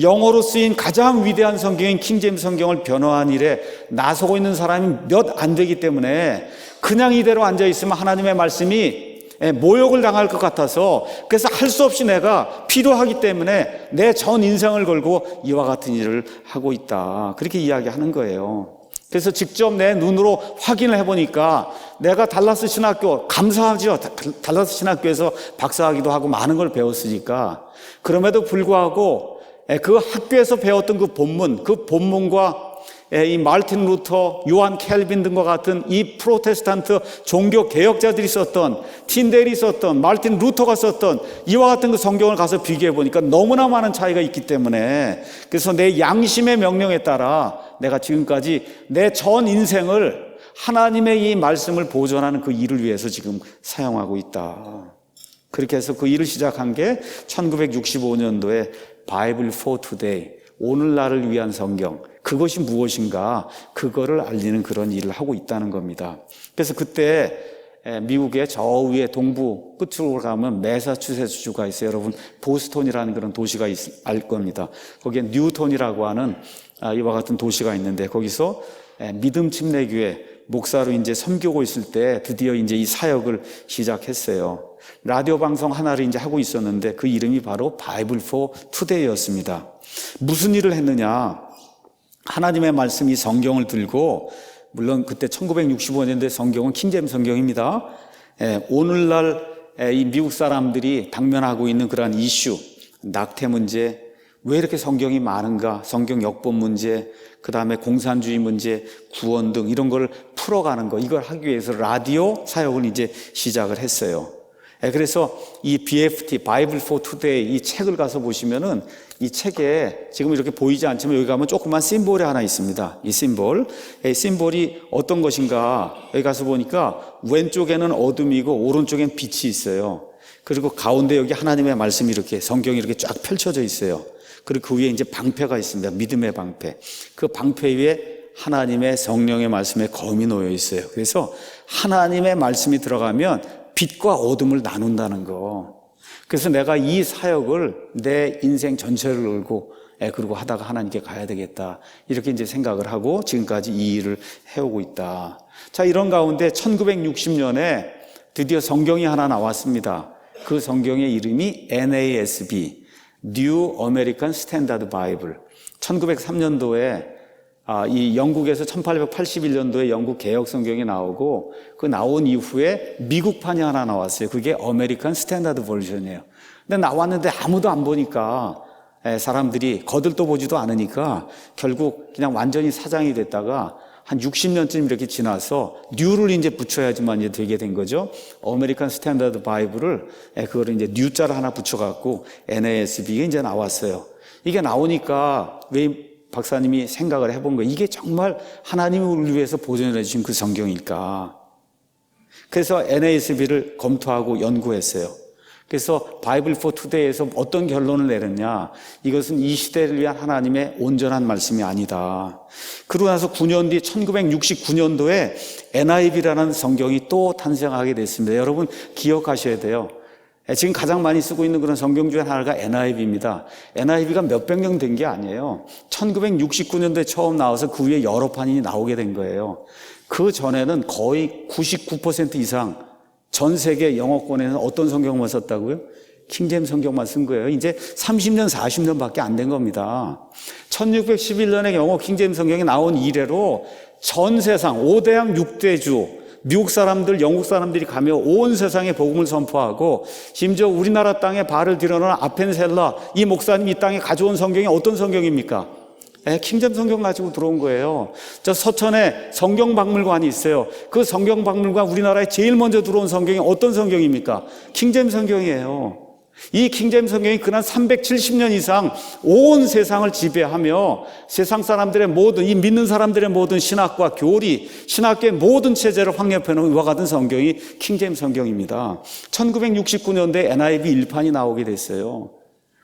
영어로 쓰인 가장 위대한 성경인 킹제임스 성경을 변호한 일에 나서고 있는 사람이 몇 안 되기 때문에 그냥 이대로 앉아 있으면 하나님의 말씀이 모욕을 당할 것 같아서 그래서 할 수 없이 내가 필요하기 때문에 내 전 인생을 걸고 이와 같은 일을 하고 있다. 그렇게 이야기하는 거예요. 그래서 직접 내 눈으로 확인을 해보니까 내가 달라스 신학교, 감사하죠. 달라스 신학교에서 박사학위도 하고 많은 걸 배웠으니까 그럼에도 불구하고 그 학교에서 배웠던 그 본문과 이 마르틴 루터, 요한 켈빈 등과 같은 이 프로테스탄트 종교 개혁자들이 썼던 틴델이 썼던 마르틴 루터가 썼던 이와 같은 그 성경을 가서 비교해 보니까 너무나 많은 차이가 있기 때문에 그래서 내 양심의 명령에 따라 내가 지금까지 내 전 인생을 하나님의 이 말씀을 보존하는 그 일을 위해서 지금 사용하고 있다. 그렇게 해서 그 일을 시작한 게 1965년도에 바이블 포 투데이, 오늘날을 위한 성경, 그것이 무엇인가 그거를 알리는 그런 일을 하고 있다는 겁니다. 그래서 그때 미국의 저 위에 동부 끝으로 가면 매사추세츠주가 있어요. 여러분 보스턴이라는 그런 도시가 알 겁니다. 거기에 뉴턴이라고 하는 이와 같은 도시가 있는데 거기서 믿음 침례교회 목사로 이제 섬기고 있을 때 드디어 이제 이 사역을 시작했어요. 라디오 방송 하나를 이제 하고 있었는데 그 이름이 바로 바이블 포 투데이였습니다. 무슨 일을 했느냐? 하나님의 말씀이 성경을 들고 물론 그때 1965년대 성경은 킹제임스 성경입니다. 오늘날 이 미국 사람들이 당면하고 있는 그러한 이슈, 낙태 문제, 왜 이렇게 성경이 많은가, 성경 역법 문제, 그 다음에 공산주의 문제, 구원 등 이런 걸 풀어가는 거, 이걸 하기 위해서 라디오 사역을 이제 시작을 했어요. 그래서 이 BFT, Bible for Today 이 책을 가서 보시면은 이 책에 지금 이렇게 보이지 않지만 여기 가면 조그만 심볼이 하나 있습니다. 이 심볼. 이 심볼이 어떤 것인가, 여기 가서 보니까 왼쪽에는 어둠이고 오른쪽엔 빛이 있어요. 그리고 가운데 여기 하나님의 말씀이 이렇게 성경이 이렇게 쫙 펼쳐져 있어요. 그리고 그 위에 이제 방패가 있습니다. 믿음의 방패. 그 방패 위에 하나님의 성령의 말씀의 검이 놓여 있어요. 그래서 하나님의 말씀이 들어가면 빛과 어둠을 나눈다는 거. 그래서 내가 이 사역을 내 인생 전체를 걸고 그리고 하다가 하나님께 가야 되겠다. 이렇게 이제 생각을 하고 지금까지 이 일을 해오고 있다. 자, 이런 가운데 1960년에 드디어 성경이 하나 나왔습니다. 그 성경의 이름이 NASB, New American Standard Bible. 1903년도에 이 영국에서 1881년도에 영국 개혁 성경이 나오고 그 나온 이후에 미국판이 하나 나왔어요. 그게 아메리칸 스탠다드 버전이에요. 근데 나왔는데 아무도 안 보니까 사람들이 거들떠 보지도 않으니까 결국 그냥 완전히 사장이 됐다가 한 60년쯤 이렇게 지나서 뉴를 이제 붙여야지만 이제 되게 된 거죠. 아메리칸 스탠다드 바이블을 그거를 이제 뉴자를 하나 붙여갖고 NASB가 이제 나왔어요. 이게 나오니까 왜 박사님이 생각을 해본 거예요. 이게 정말 하나님이 우리를 위해서 보존해 주신 그 성경일까? 그래서 NASB를 검토하고 연구했어요. 그래서 바이블 포 투데이에서 어떤 결론을 내렸냐? 이것은 이 시대를 위한 하나님의 온전한 말씀이 아니다. 그러고 나서 9년 뒤 1969년도에 NIV라는 성경이 또 탄생하게 됐습니다. 여러분 기억하셔야 돼요. 지금 가장 많이 쓰고 있는 그런 성경 중에 하나가 NIV입니다. NIV가 몇백 년 된 게 아니에요. 1969년도에 처음 나와서 그 위에 여러 판이 나오게 된 거예요. 그 전에는 거의 99% 이상 전 세계 영어권에는 어떤 성경만 썼다고요? 킹제임스 성경만 쓴 거예요. 이제 30년, 40년밖에 안 된 겁니다. 1611년에 영어 킹제임스 성경이 나온 이래로 전 세상 5대양 6대주 미국 사람들, 영국 사람들이 가며 온 세상에 복음을 선포하고 심지어 우리나라 땅에 발을 들여놓은 아펜셀라 이 목사님이 이 땅에 가져온 성경이 어떤 성경입니까? 킹제임스 성경 가지고 들어온 거예요. 저 서천에 성경박물관이 있어요. 그 성경박물관 우리나라에 제일 먼저 들어온 성경이 어떤 성경입니까? 킹제임스 성경이에요. 이 킹제임스 성경이 그날 370년 이상 온 세상을 지배하며 세상 사람들의 모든 이 믿는 사람들의 모든 신학과 교리, 신학계의 모든 체제를 확립해 놓은 이와 같은 성경이 킹제임스 성경입니다. 1969년도에 NIV 1판이 나오게 됐어요.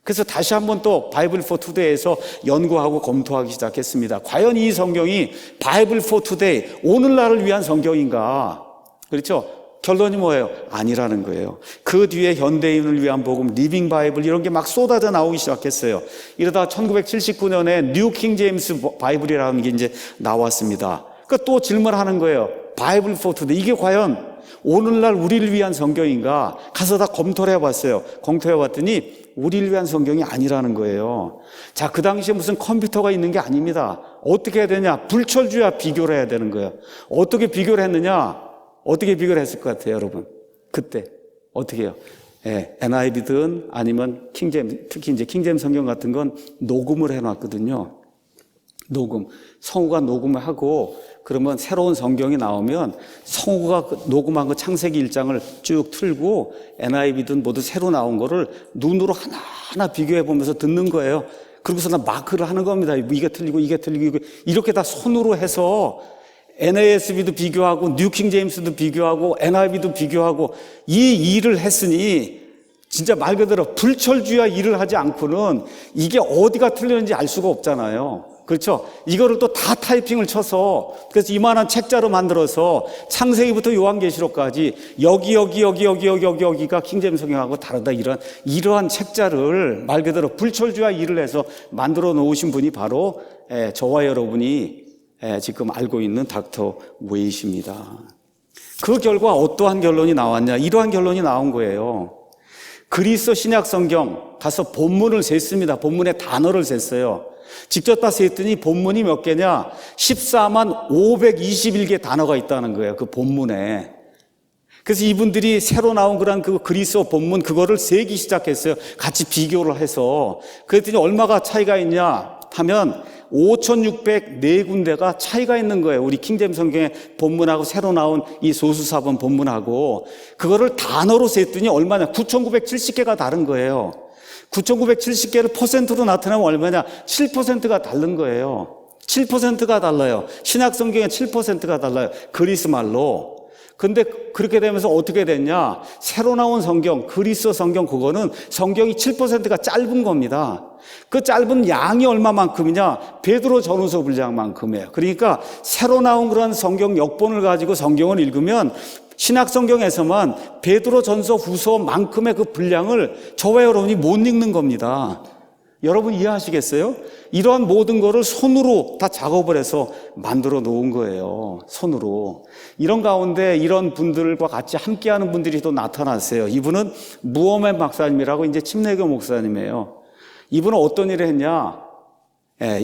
그래서 다시 한번 또 바이블 포 투데이에서 연구하고 검토하기 시작했습니다. 과연 이 성경이 바이블 포 투데이, 오늘날을 위한 성경인가? 그렇죠? 결론이 뭐예요? 아니라는 거예요. 그 뒤에 현대인을 위한 복음, 리빙 바이블 이런 게 막 쏟아져 나오기 시작했어요. 이러다 1979년에 뉴 킹 제임스 바이블이라는 게 이제 나왔습니다. 그러니까 또 질문하는 거예요. 바이블 포 투데이 이게 과연 오늘날 우리를 위한 성경인가? 가서 다 검토를 해봤어요. 검토해봤더니 우리를 위한 성경이 아니라는 거예요. 자, 그 당시에 무슨 컴퓨터가 있는 게 아닙니다. 어떻게 해야 되냐? 불철주야 비교를 해야 되는 거예요. 어떻게 비교를 했느냐? 어떻게 비교를 했을 것 같아요, 여러분? 그때 어떻게 해요? NIV든 아니면 킹제임스, 특히 이제 킹제임스 성경 같은 건 녹음을 해놨거든요. 녹음. 성우가 녹음을 하고 그러면 새로운 성경이 나오면 성우가 녹음한 거 창세기 1장을 쭉 틀고 NIV든 모두 새로 나온 거를 눈으로 하나하나 비교해 보면서 듣는 거예요. 그러고서 나 마크를 하는 겁니다. 이게 틀리고 이게 틀리고 이렇게 다 손으로 해서 NASB도 비교하고 뉴킹 제임스도 비교하고 NIV도 비교하고 이 일을 했으니 진짜 말 그대로 불철주야 일을 하지 않고는 이게 어디가 틀렸는지 알 수가 없잖아요. 그렇죠? 이거를 또 다 타이핑을 쳐서 그래서 이만한 책자로 만들어서 창세기부터 요한계시록까지 여기가 킹제임스 성경하고 다르다 이러한 책자를 말 그대로 불철주야 일을 해서 만들어 놓으신 분이 바로 저와 여러분이 지금 알고 있는 닥터 웨이트입니다. 그 결과 어떠한 결론이 나왔냐? 이러한 결론이 나온 거예요. 그리스 신약 성경 가서 본문을 셌습니다. 본문의 단어를 셌어요. 직접 다 셌더니 본문이 몇 개냐? 14만 521개 단어가 있다는 거예요. 그 본문에. 그래서 이분들이 새로 나온 그런 그 그리스어 본문 그거를 세기 시작했어요. 같이 비교를 해서. 그랬더니 얼마가 차이가 있냐 하면 5,604군데가 차이가 있는 거예요. 우리 킹제임 성경의 본문하고 새로 나온 이 소수사본 본문하고 그거를 단어로 셌더니 얼마냐? 9,970개가 다른 거예요. 9,970개를 퍼센트로 나타내면 얼마냐? 7%가 다른 거예요. 7%가 달라요. 신약 성경에 7%가 달라요. 그리스 말로. 근데 그렇게 되면서 어떻게 됐냐? 새로 나온 성경, 그리스어 성경 그거는 성경이 7%가 짧은 겁니다. 그 짧은 양이 얼마만큼이냐? 베드로 전후서 분량만큼이에요. 그러니까 새로 나온 그런 성경 역본을 가지고 성경을 읽으면 신약 성경에서만 베드로 전서 후서만큼의 그 분량을 저와 여러분이 못 읽는 겁니다. 여러분 이해하시겠어요? 이러한 모든 거를 손으로 다 작업을 해서 만들어 놓은 거예요. 손으로. 이런 가운데 이런 분들과 같이 함께하는 분들이 또 나타났어요. 이분은 무엄의 박사님이라고 이제 침례교 목사님이에요. 이분은 어떤 일을 했냐?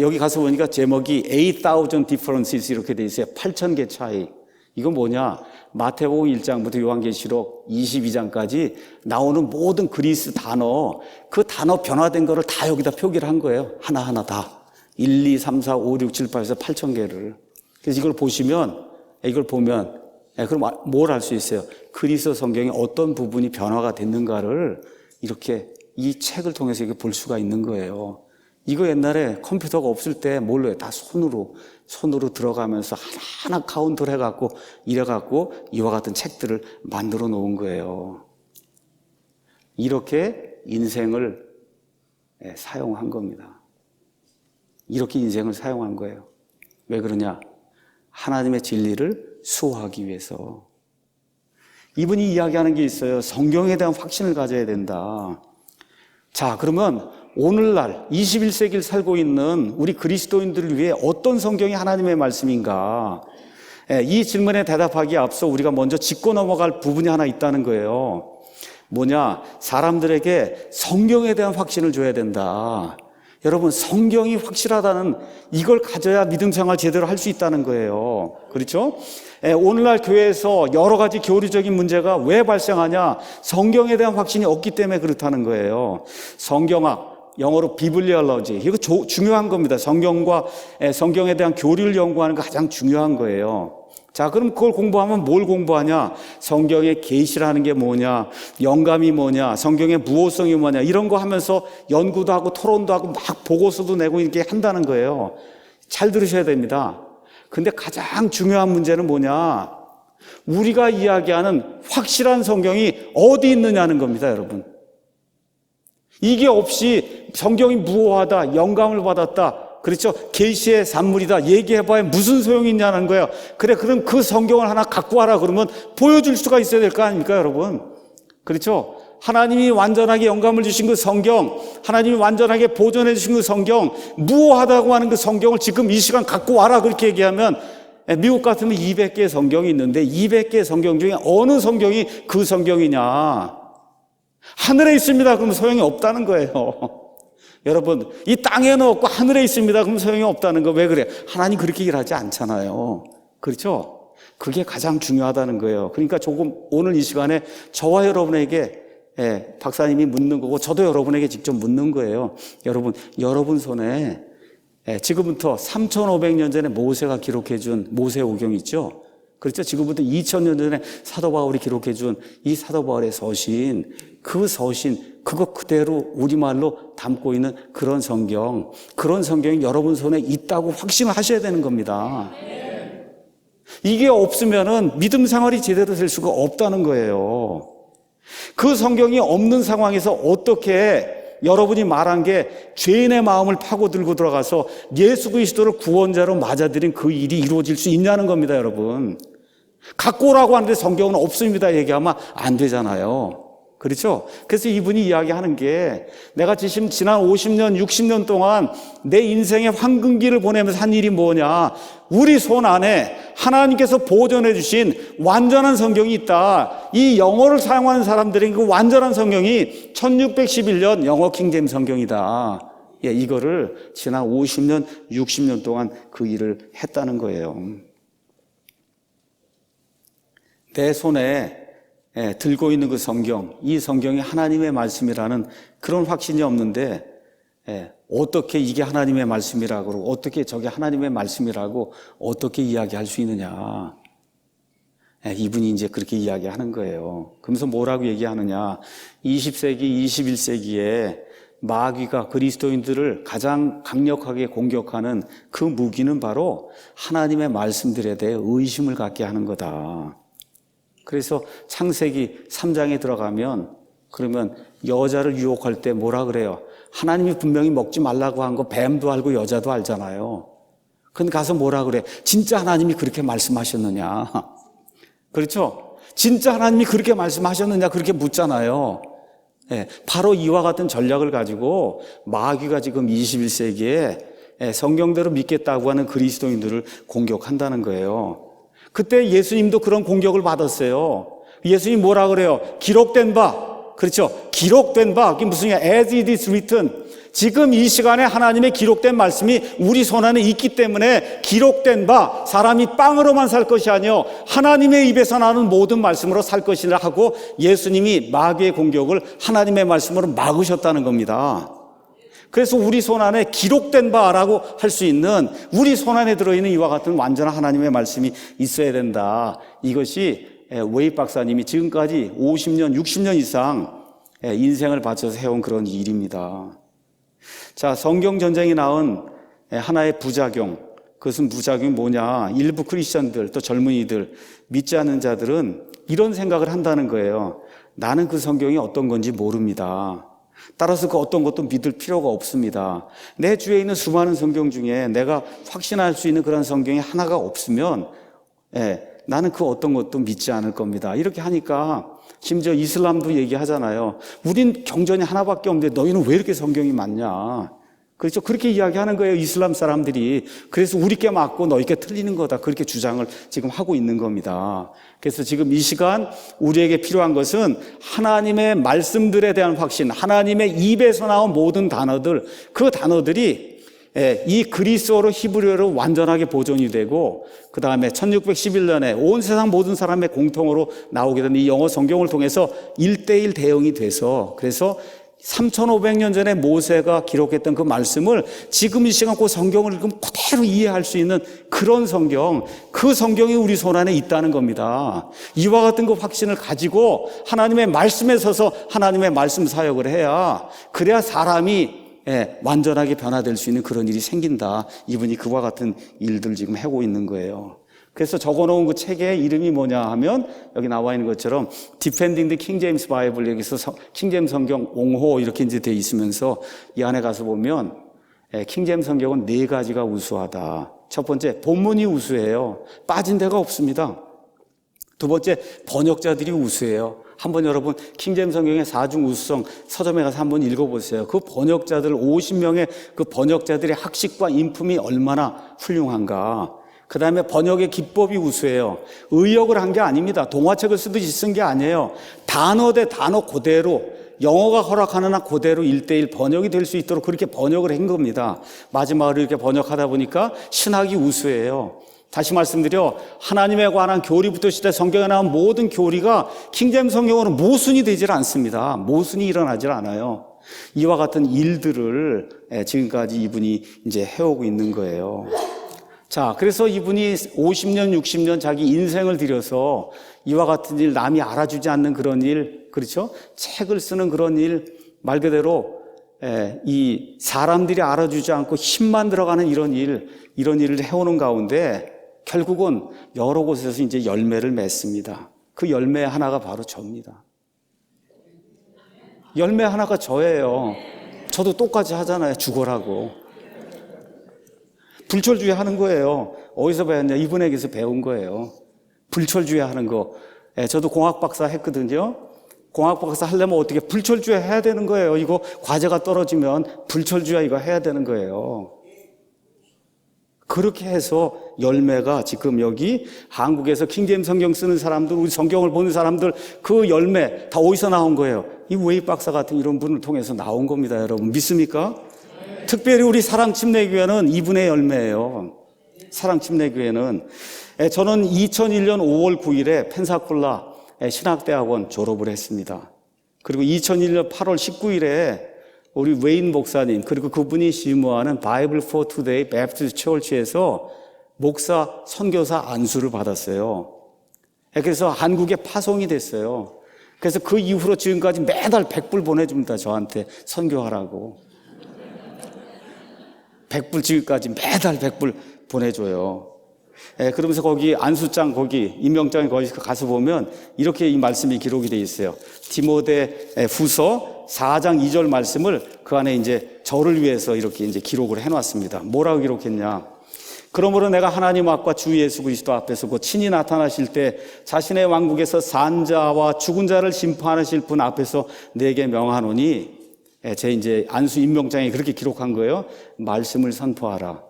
여기 가서 보니까 제목이 8,000 differences 이렇게 돼 있어요. 8,000개 차이. 이건 뭐냐? 마태복음 1장부터 요한계시록 22장까지 나오는 모든 그리스 단어, 그 단어 변화된 거를 다 여기다 표기를 한 거예요. 하나하나 다. 1, 2, 3, 4, 5, 6, 7, 8에서 8,000개를. 그래서 이걸 보시면, 이걸 보면, 그럼 뭘 알 수 있어요? 그리스 성경의 어떤 부분이 변화가 됐는가를 이렇게 이 책을 통해서 이렇게 볼 수가 있는 거예요. 이거 옛날에 컴퓨터가 없을 때 뭘로 해요? 다 손으로 들어가면서 하나하나 카운트를 해갖고 이래갖고 이와 같은 책들을 만들어 놓은 거예요. 이렇게 인생을 사용한 겁니다. 이렇게 인생을 사용한 거예요. 왜 그러냐? 하나님의 진리를 수호하기 위해서. 이분이 이야기하는 게 있어요. 성경에 대한 확신을 가져야 된다. 자, 그러면 오늘날 21세기를 살고 있는 우리 그리스도인들을 위해 어떤 성경이 하나님의 말씀인가? 이 질문에 대답하기에 앞서 우리가 먼저 짚고 넘어갈 부분이 하나 있다는 거예요. 뭐냐? 사람들에게 성경에 대한 확신을 줘야 된다. 여러분, 성경이 확실하다는 이걸 가져야 믿음 생활 제대로 할 수 있다는 거예요. 그렇죠? 오늘날 교회에서 여러 가지 교리적인 문제가 왜 발생하냐? 성경에 대한 확신이 없기 때문에 그렇다는 거예요. 성경학, 영어로 비블리얼러지, 이거 중요한 겁니다. 성경에 대한 교리를 연구하는 거 가장 중요한 거예요. 자, 그럼 그걸 공부하면 뭘 공부하냐? 성경의 계시라는 게 뭐냐? 영감이 뭐냐? 성경의 무호성이 뭐냐? 이런 거 하면서 연구도 하고 토론도 하고 막 보고서도 내고 이렇게 한다는 거예요. 잘 들으셔야 됩니다. 근데 가장 중요한 문제는 뭐냐? 우리가 이야기하는 확실한 성경이 어디 있느냐는 겁니다, 여러분. 이게 없이 성경이 무호하다, 영감을 받았다, 그렇죠? 계시의 산물이다 얘기해봐야 무슨 소용이 있냐는 거예요. 그래, 그럼 그 성경을 하나 갖고 와라 그러면 보여줄 수가 있어야 될 거 아닙니까, 여러분? 그렇죠? 하나님이 완전하게 영감을 주신 그 성경, 하나님이 완전하게 보존해 주신 그 성경, 무호하다고 하는 그 성경을 지금 이 시간 갖고 와라 그렇게 얘기하면, 미국 같으면 200개의 성경이 있는데 200개의 성경 중에 어느 성경이 그 성경이냐? 하늘에 있습니다. 그럼 소용이 없다는 거예요. 여러분, 이 땅에는 없고 하늘에 있습니다. 그럼 소용이 없다는 거 왜 그래요? 하나님 그렇게 일하지 않잖아요. 그렇죠? 그게 가장 중요하다는 거예요. 그러니까 조금 오늘 이 시간에 저와 여러분에게 박사님이 묻는 거고 저도 여러분에게 직접 묻는 거예요. 여러분 손에 지금부터 3,500년 전에 모세가 기록해 준 모세오경 있죠? 그렇죠? 지금부터 2,000년 전에 사도 바울이 기록해 준 이 사도 바울의 서신, 그 서신, 그거 그대로 우리말로 담고 있는 그런 성경이 여러분 손에 있다고 확신을 하셔야 되는 겁니다. 이게 없으면은 믿음 생활이 제대로 될 수가 없다는 거예요. 그 성경이 없는 상황에서 어떻게 여러분이 말한 게 죄인의 마음을 파고들고 들어가서 예수 그리스도를 구원자로 맞아들인 그 일이 이루어질 수 있냐는 겁니다, 여러분. 갖고 오라고 하는데 성경은 없습니다 얘기하면 안 되잖아요. 그렇죠? 그래서 이분이 이야기하는 게 내가 지금 지난 50년, 60년 동안 내 인생의 황금기를 보내면서 한 일이 뭐냐? 우리 손 안에 하나님께서 보존해 주신 완전한 성경이 있다. 이 영어를 사용하는 사람들이 그 완전한 성경이 1611년 영어 킹제임 성경이다. 이거를 지난 50년, 60년 동안 그 일을 했다는 거예요. 내 손에 들고 있는 그 성경, 이 성경이 하나님의 말씀이라는 그런 확신이 없는데 어떻게 이게 하나님의 말씀이라고, 어떻게 저게 하나님의 말씀이라고 어떻게 이야기할 수 있느냐. 이분이 이제 그렇게 이야기하는 거예요. 그러면서 뭐라고 얘기하느냐. 20세기, 21세기에 마귀가 그리스도인들을 가장 강력하게 공격하는 그 무기는 바로 하나님의 말씀들에 대해 의심을 갖게 하는 거다. 그래서 창세기 3장에 들어가면 그러면 여자를 유혹할 때 뭐라 그래요? 하나님이 분명히 먹지 말라고 한 거 뱀도 알고 여자도 알잖아요. 근데 가서 뭐라 그래? 진짜 하나님이 그렇게 말씀하셨느냐? 그렇죠? 진짜 하나님이 그렇게 말씀하셨느냐? 그렇게 묻잖아요. 바로 이와 같은 전략을 가지고 마귀가 지금 21세기에 성경대로 믿겠다고 하는 그리스도인들을 공격한다는 거예요. 그때 예수님도 그런 공격을 받았어요. 예수님 뭐라 그래요? 기록된 바. 그렇죠? 기록된 바. 그게 무슨 얘기야? As it is written. 지금 이 시간에 하나님의 기록된 말씀이 우리 손안에 있기 때문에 기록된 바, 사람이 빵으로만 살 것이 아니요 하나님의 입에서 나는 모든 말씀으로 살 것이라 하고 예수님이 마귀의 공격을 하나님의 말씀으로 막으셨다는 겁니다. 그래서 우리 손안에 기록된 바라고 할 수 있는, 우리 손안에 들어있는 이와 같은 완전한 하나님의 말씀이 있어야 된다. 이것이 웨이 박사님이 지금까지 50년, 60년 이상 인생을 바쳐서 해온 그런 일입니다. 자, 성경 전쟁이 낳은 하나의 부작용, 그것은 부작용이 뭐냐? 일부 크리스천들, 또 젊은이들, 믿지 않는 자들은 이런 생각을 한다는 거예요. 나는 그 성경이 어떤 건지 모릅니다. 따라서 그 어떤 것도 믿을 필요가 없습니다. 내 주위에 있는 수많은 성경 중에 내가 확신할 수 있는 그런 성경이 하나가 없으면 나는 그 어떤 것도 믿지 않을 겁니다. 이렇게 하니까 심지어 이슬람도 얘기하잖아요. 우린 경전이 하나밖에 없는데 너희는 왜 이렇게 성경이 많냐. 그렇죠? 그렇게 이야기하는 거예요, 이슬람 사람들이. 그래서 우리께 맞고 너희께 틀리는 거다. 그렇게 주장을 지금 하고 있는 겁니다. 그래서 지금 이 시간 우리에게 필요한 것은 하나님의 말씀들에 대한 확신, 하나님의 입에서 나온 모든 단어들, 그 단어들이 이 그리스어로 히브리어로 완전하게 보존이 되고, 그 다음에 1611년에 온 세상 모든 사람의 공통으로 나오게 된 이 영어 성경을 통해서 1:1 대응이 돼서, 그래서 3,500년 전에 모세가 기록했던 그 말씀을 지금 이 시간 그 성경을 읽으면 그대로 이해할 수 있는 그런 성경, 그 성경이 우리 손안에 있다는 겁니다. 이와 같은 그 확신을 가지고 하나님의 말씀에 서서 하나님의 말씀 사역을 해야, 그래야 사람이 완전하게 변화될 수 있는 그런 일이 생긴다. 이분이 그와 같은 일들 지금 하고 있는 거예요. 그래서 적어놓은 그 책의 이름이 뭐냐 하면 여기 나와 있는 것처럼 Defending the King James Bible, 여기서 킹제임스 성경 옹호 이렇게 이제 돼 있으면서 이 안에 가서 보면 킹제임스 성경은 4가지가 우수하다. 첫 번째, 본문이 우수해요. 빠진 데가 없습니다. 두 번째, 번역자들이 우수해요. 한번 여러분 킹제임스 성경의 4중 우수성 서점에 가서 한번 읽어보세요. 그 번역자들 50명의 그 번역자들의 학식과 인품이 얼마나 훌륭한가. 그 다음에 번역의 기법이 우수해요. 의역을 한 게 아닙니다. 동화책을 쓰듯이 쓴 게 아니에요. 단어 대 단어 그대로, 영어가 허락하는 한 그대로 1:1 번역이 될 수 있도록 그렇게 번역을 한 겁니다. 마지막으로 이렇게 번역하다 보니까 신학이 우수해요. 다시 말씀드려, 하나님에 관한 교리부터 시대 성경에 나온 모든 교리가 킹제임스 성경으로는 모순이 되질 않습니다. 모순이 일어나질 않아요. 이와 같은 일들을 지금까지 이분이 이제 해오고 있는 거예요. 자, 그래서 이분이 50년, 60년 자기 인생을 들여서 이와 같은 일, 남이 알아주지 않는 그런 일, 그렇죠? 책을 쓰는 그런 일, 말 그대로 이 사람들이 알아주지 않고 힘만 들어가는 이런 일을 해오는 가운데 결국은 여러 곳에서 이제 열매를 맺습니다. 그 열매 하나가 바로 저입니다. 열매 하나가 저예요. 저도 똑같이 하잖아요. 죽어라고. 불철주의 하는 거예요. 어디서 배웠냐? 이분에게서 배운 거예요. 불철주의 하는 거. 저도 공학 박사 했거든요. 공학 박사 하려면 어떻게 불철주의 해야 되는 거예요. 이거 과제가 떨어지면 불철주의 이거 해야 되는 거예요. 그렇게 해서 열매가 지금 여기 한국에서 킹제임스 성경 쓰는 사람들, 우리 성경을 보는 사람들, 그 열매 다 어디서 나온 거예요? 이 웨이 박사 같은 이런 분을 통해서 나온 겁니다. 여러분 믿습니까? 특별히 우리 사랑침례교회는 이분의 열매예요. 사랑침례교회는 저는 2001년 5월 9일에 펜사콜라 신학대학원 졸업을 했습니다. 그리고 2001년 8월 19일에 우리 웨인 목사님 그리고 그분이 심무하는 바이블 포 투데이 베프티스트 처치에서 목사 선교사 안수를 받았어요. 그래서 한국에 파송이 됐어요. 그래서 그 이후로 지금까지 매달 100불 보내줍니다. 저한테 선교하라고. 100불 지금까지 매달 100불 보내줘요. 그러면서 거기 안수장 거기 임명장에 거기 가서 보면 이렇게 이 말씀이 기록이 되어 있어요. 디모데 후서 4장 2절 말씀을 그 안에 이제 저를 위해서 이렇게 이제 기록을 해놨습니다. 뭐라고 기록했냐? 그러므로 내가 하나님 앞과 주 예수 그리스도 앞에서 곧 친히 나타나실 때 자신의 왕국에서 산 자와 죽은 자를 심판하실 분 앞에서 내게 명하노니, 제 이제 안수 임명장에 그렇게 기록한 거예요. 말씀을 선포하라.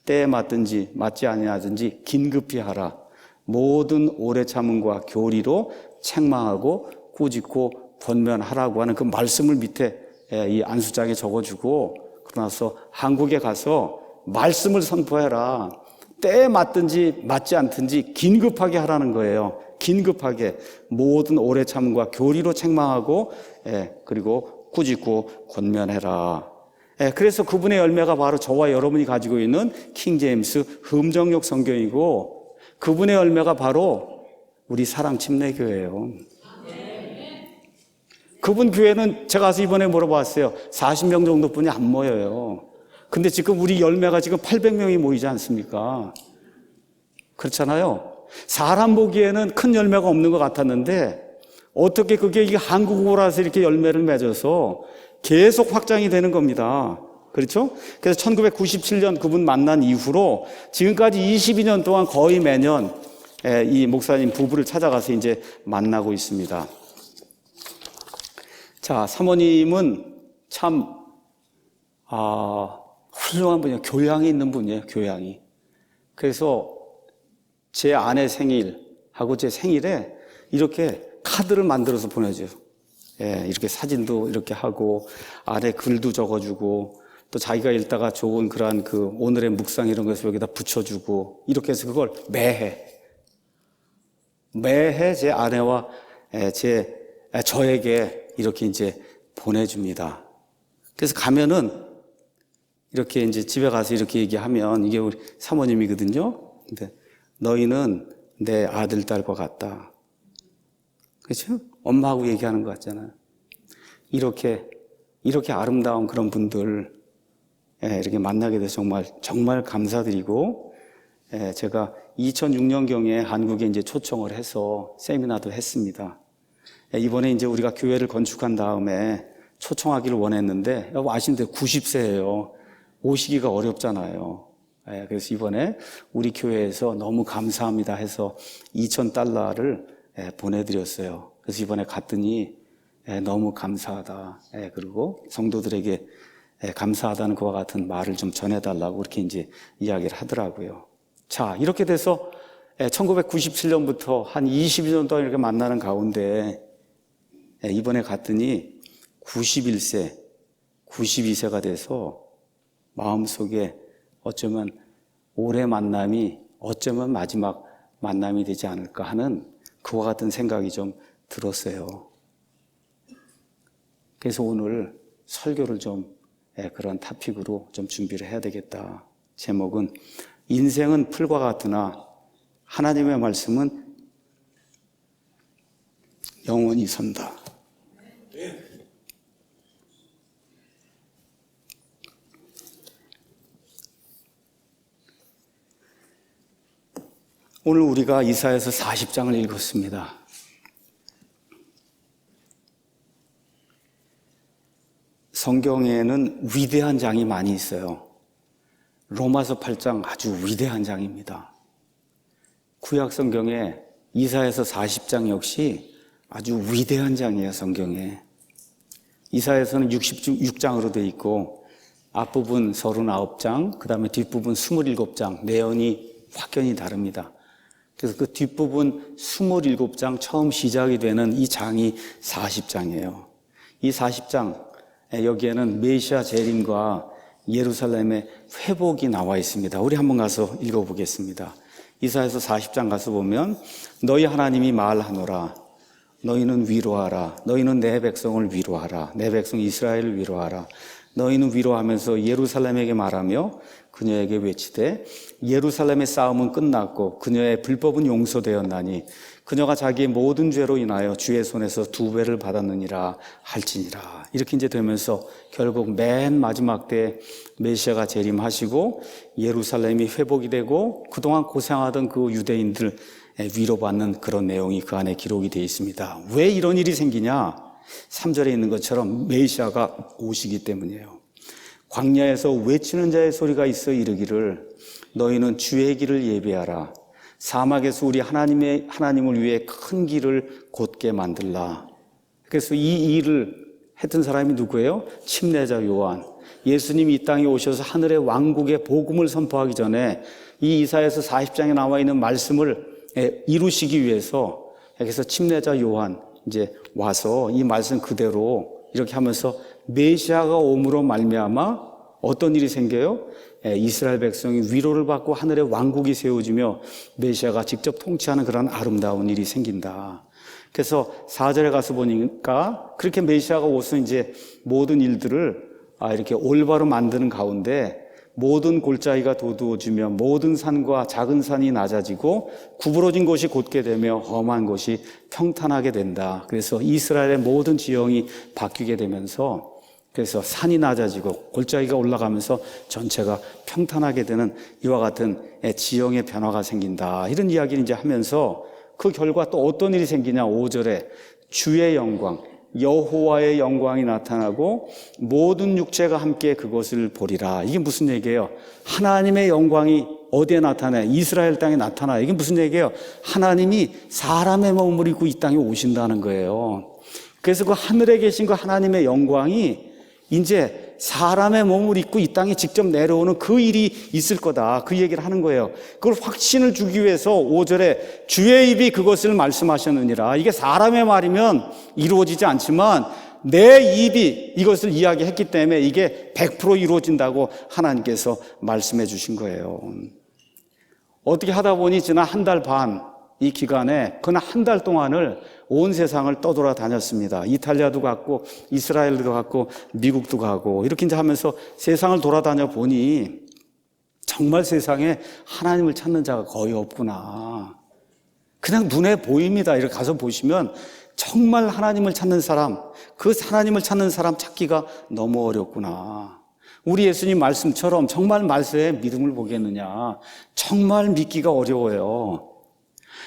때에 맞든지 맞지 아니하든지 긴급히 하라. 모든 오래 참음과 교리로 책망하고 꾸짖고 권면하라고 하는 그 말씀을 밑에 이 안수장에 적어주고, 그러나서 한국에 가서 말씀을 선포해라. 때에 맞든지 맞지 않든지 긴급하게 하라는 거예요. 긴급하게 모든 오래 참음과 교리로 책망하고 그리고 꾸짖고 권면해라. 그래서 그분의 열매가 바로 저와 여러분이 가지고 있는 킹제임스 흠정역 성경이고, 그분의 열매가 바로 우리 사랑침례교회예요. 그분 교회는 제가 가서 이번에 물어봤어요. 40명 정도뿐이 안 모여요. 근데 지금 우리 열매가 지금 800명이 모이지 않습니까? 그렇잖아요. 사람 보기에는 큰 열매가 없는 것 같았는데 어떻게 그게 한국어라서 이렇게 열매를 맺어서 계속 확장이 되는 겁니다. 그렇죠? 그래서 1997년 그분 만난 이후로 지금까지 22년 동안 거의 매년 이 목사님 부부를 찾아가서 이제 만나고 있습니다. 자, 사모님은 참 훌륭한 분이에요. 교양이 있는 분이에요. 교양이. 그래서 제 아내 생일하고 제 생일에 이렇게 카드를 만들어서 보내줘요. 이렇게 사진도 이렇게 하고 아래 글도 적어주고 또 자기가 읽다가 좋은 그러한 그 오늘의 묵상 이런 것을 여기다 붙여주고 이렇게 해서 그걸 매해 제 아내와 저에게 이렇게 이제 보내줍니다. 그래서 가면은 이렇게 이제 집에 가서 이렇게 얘기하면 이게 우리 사모님이거든요. 근데 너희는 내 아들, 딸과 같다. 그렇죠? 엄마하고 얘기하는 것 같잖아요. 이렇게 아름다운 그런 분들, 이렇게 만나게 돼서 정말 감사드리고, 제가 2006년경에 한국에 이제 초청을 해서 세미나도 했습니다. 이번에 이제 우리가 교회를 건축한 다음에 초청하기를 원했는데, 아시는 대로 90세예요. 오시기가 어렵잖아요. 그래서 이번에 우리 교회에서 너무 감사합니다 해서 $2,000를 보내드렸어요. 그래서 이번에 갔더니 너무 감사하다. 그리고 성도들에게 감사하다는 그와 같은 말을 좀 전해달라고 그렇게 이제 이야기를 하더라고요. 자, 이렇게 돼서 1997년부터 한 22년 동안 이렇게 만나는 가운데 이번에 갔더니 91세, 92세가 돼서 마음속에 어쩌면 올해 만남이 어쩌면 마지막 만남이 되지 않을까 하는 그와 같은 생각이 좀 들었어요. 그래서 오늘 설교를 좀 그런 토픽으로 좀 준비를 해야 되겠다. 제목은 인생은 풀과 같으나 하나님의 말씀은 영원히 선다. 오늘 우리가 이사야서 40장을 읽었습니다. 성경에는 위대한 장이 많이 있어요. 로마서 8장 아주 위대한 장입니다. 구약 성경에 이사야서 40장 역시 아주 위대한 장이에요. 성경에 이사야서는 66장으로 되어 있고 앞부분 39장, 그 다음에 뒷부분 27장, 내용이 확연히 다릅니다. 그래서 그 뒷부분 27장 처음 시작이 되는 이 장이 40장이에요. 이 40장, 여기에는 메시아 재림과 예루살렘의 회복이 나와 있습니다. 우리 한번 가서 읽어보겠습니다. 이사야서 40장 가서 보면 너희 하나님이 말하노라. 너희는 위로하라. 너희는 내 백성을 위로하라. 내 백성 이스라엘을 위로하라. 너희는 위로하면서 예루살렘에게 말하며 그녀에게 외치되 예루살렘의 싸움은 끝났고 그녀의 불법은 용서되었나니 그녀가 자기의 모든 죄로 인하여 주의 손에서 2배를 받았느니라 할지니라. 이렇게 이제 되면서 결국 맨 마지막 때 메시아가 재림하시고 예루살렘이 회복이 되고 그동안 고생하던 그 유대인들 위로받는 그런 내용이 그 안에 기록이 되어 있습니다. 왜 이런 일이 생기냐? 3절에 있는 것처럼 메시아가 오시기 때문이에요. 광야에서 외치는 자의 소리가 있어 이르기를 너희는 주의 길을 예비하라. 사막에서 우리 하나님을 위해 큰 길을 곧게 만들라. 그래서 이 일을 했던 사람이 누구예요? 침례자 요한. 예수님이 이 땅에 오셔서 하늘의 왕국의 복음을 선포하기 전에 이 이사야서 40장에 나와 있는 말씀을 이루시기 위해서 그래서 침례자 요한 이제 와서 이 말씀 그대로 이렇게 하면서 메시아가 옴으로 말미암아 어떤 일이 생겨요? 이스라엘 백성이 위로를 받고 하늘의 왕국이 세워지며 메시아가 직접 통치하는 그런 아름다운 일이 생긴다. 그래서 4절에 가서 보니까 그렇게 메시아가 오서 이제 모든 일들을 이렇게 올바로 만드는 가운데 모든 골짜기가 도두어지며 모든 산과 작은 산이 낮아지고 구부러진 곳이 곧게 되며 험한 곳이 평탄하게 된다. 그래서 이스라엘의 모든 지형이 바뀌게 되면서 그래서 산이 낮아지고 골짜기가 올라가면서 전체가 평탄하게 되는 이와 같은 지형의 변화가 생긴다. 이런 이야기를 이제 하면서 그 결과 또 어떤 일이 생기냐? 5절에 주의 영광, 여호와의 영광이 나타나고 모든 육체가 함께 그것을 보리라. 이게 무슨 얘기예요? 하나님의 영광이 어디에 나타나요? 이스라엘 땅에 나타나요. 이게 무슨 얘기예요? 하나님이 사람의 몸을 입고 이 땅에 오신다는 거예요. 그래서 그 하늘에 계신 그 하나님의 영광이 이제 사람의 몸을 입고 이 땅에 직접 내려오는 그 일이 있을 거다. 그 얘기를 하는 거예요. 그걸 확신을 주기 위해서 5절에 주의 입이 그것을 말씀하셨느니라. 이게 사람의 말이면 이루어지지 않지만 내 입이 이것을 이야기했기 때문에 이게 100% 이루어진다고 하나님께서 말씀해 주신 거예요. 어떻게 하다 보니 지난 한 달 반 이 기간에 그날 한 달 동안을 온 세상을 떠돌아다녔습니다. 이탈리아도 갔고 이스라엘도 갔고 미국도 가고 이렇게 이제 하면서 세상을 돌아다녀 보니 정말 세상에 하나님을 찾는 자가 거의 없구나. 그냥 눈에 보입니다. 이렇게 가서 보시면 정말 하나님을 찾는 사람, 그 하나님을 찾는 사람 찾기가 너무 어렵구나. 우리 예수님 말씀처럼 정말 말씀에 믿음을 보겠느냐. 정말 믿기가 어려워요.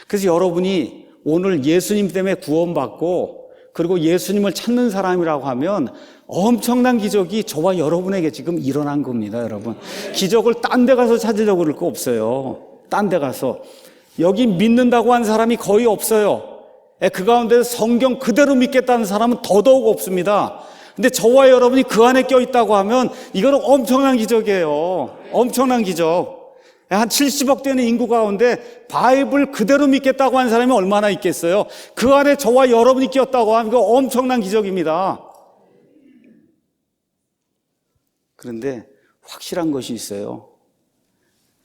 그래서 여러분이 오늘 예수님 때문에 구원받고 그리고 예수님을 찾는 사람이라고 하면 엄청난 기적이 저와 여러분에게 지금 일어난 겁니다, 여러분. 기적을 딴 데 가서 찾으려고 그럴 거 없어요. 딴 데 가서. 여기 믿는다고 한 사람이 거의 없어요. 그 가운데 성경 그대로 믿겠다는 사람은 더더욱 없습니다. 근데 저와 여러분이 그 안에 껴있다고 하면 이거는 엄청난 기적이에요. 엄청난 기적. 한 70억 되는 인구 가운데 바이블 그대로 믿겠다고 한 사람이 얼마나 있겠어요? 그 안에 저와 여러분이 꼈다고 하면 이거 엄청난 기적입니다. 그런데 확실한 것이 있어요.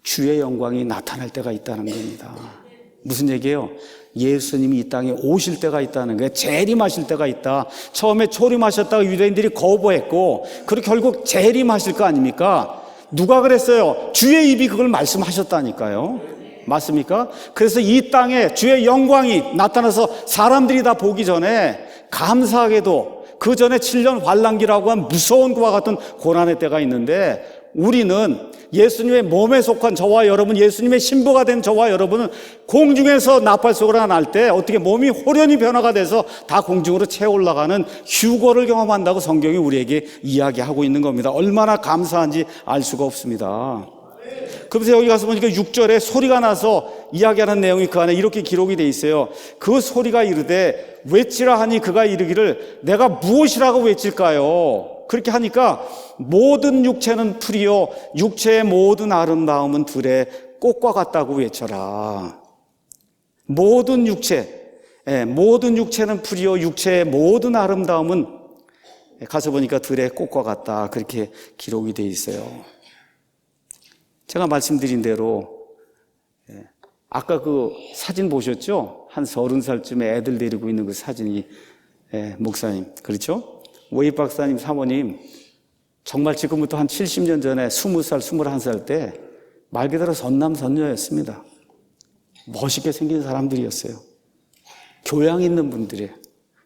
주의 영광이 나타날 때가 있다는 겁니다. 무슨 얘기예요? 예수님이 이 땅에 오실 때가 있다는 거예요. 재림하실 때가 있다. 처음에 초림하셨다가 유대인들이 거부했고 그리고 결국 재림하실 거 아닙니까? 누가 그랬어요? 주의 입이 그걸 말씀하셨다니까요. 맞습니까? 그래서 이 땅에 주의 영광이 나타나서 사람들이 다 보기 전에 감사하게도 그 전에 7년 환란기라고 한 무서운 것과 같은 고난의 때가 있는데 우리는 예수님의 몸에 속한 저와 여러분, 예수님의 신부가 된 저와 여러분은 공중에서 나팔소리가 날 때 어떻게 몸이 호련히 변화가 돼서 다 공중으로 채 올라가는 휴거를 경험한다고 성경이 우리에게 이야기하고 있는 겁니다. 얼마나 감사한지 알 수가 없습니다. 그래서 여기 가서 보니까 6절에 소리가 나서 이야기하는 내용이 그 안에 이렇게 기록이 돼 있어요. 그 소리가 이르되 외치라 하니 그가 이르기를 내가 무엇이라고 외칠까요? 그렇게 하니까 모든 육체는 풀이요 육체의 모든 아름다움은 들의 꽃과 같다고 외쳐라. 모든 육체, 모든 육체는 풀이요 육체의 모든 아름다움은 가서 보니까 들의 꽃과 같다. 그렇게 기록이 되어 있어요. 제가 말씀드린 대로 아까 그 사진 보셨죠? 한 30살쯤에 애들 데리고 있는 그 사진이 목사님, 그렇죠? 웨이 박사님 사모님 정말 지금부터 한 70년 전에 20살, 21살 때 말 그대로 선남선녀였습니다. 멋있게 생긴 사람들이었어요. 교양 있는 분들이에요.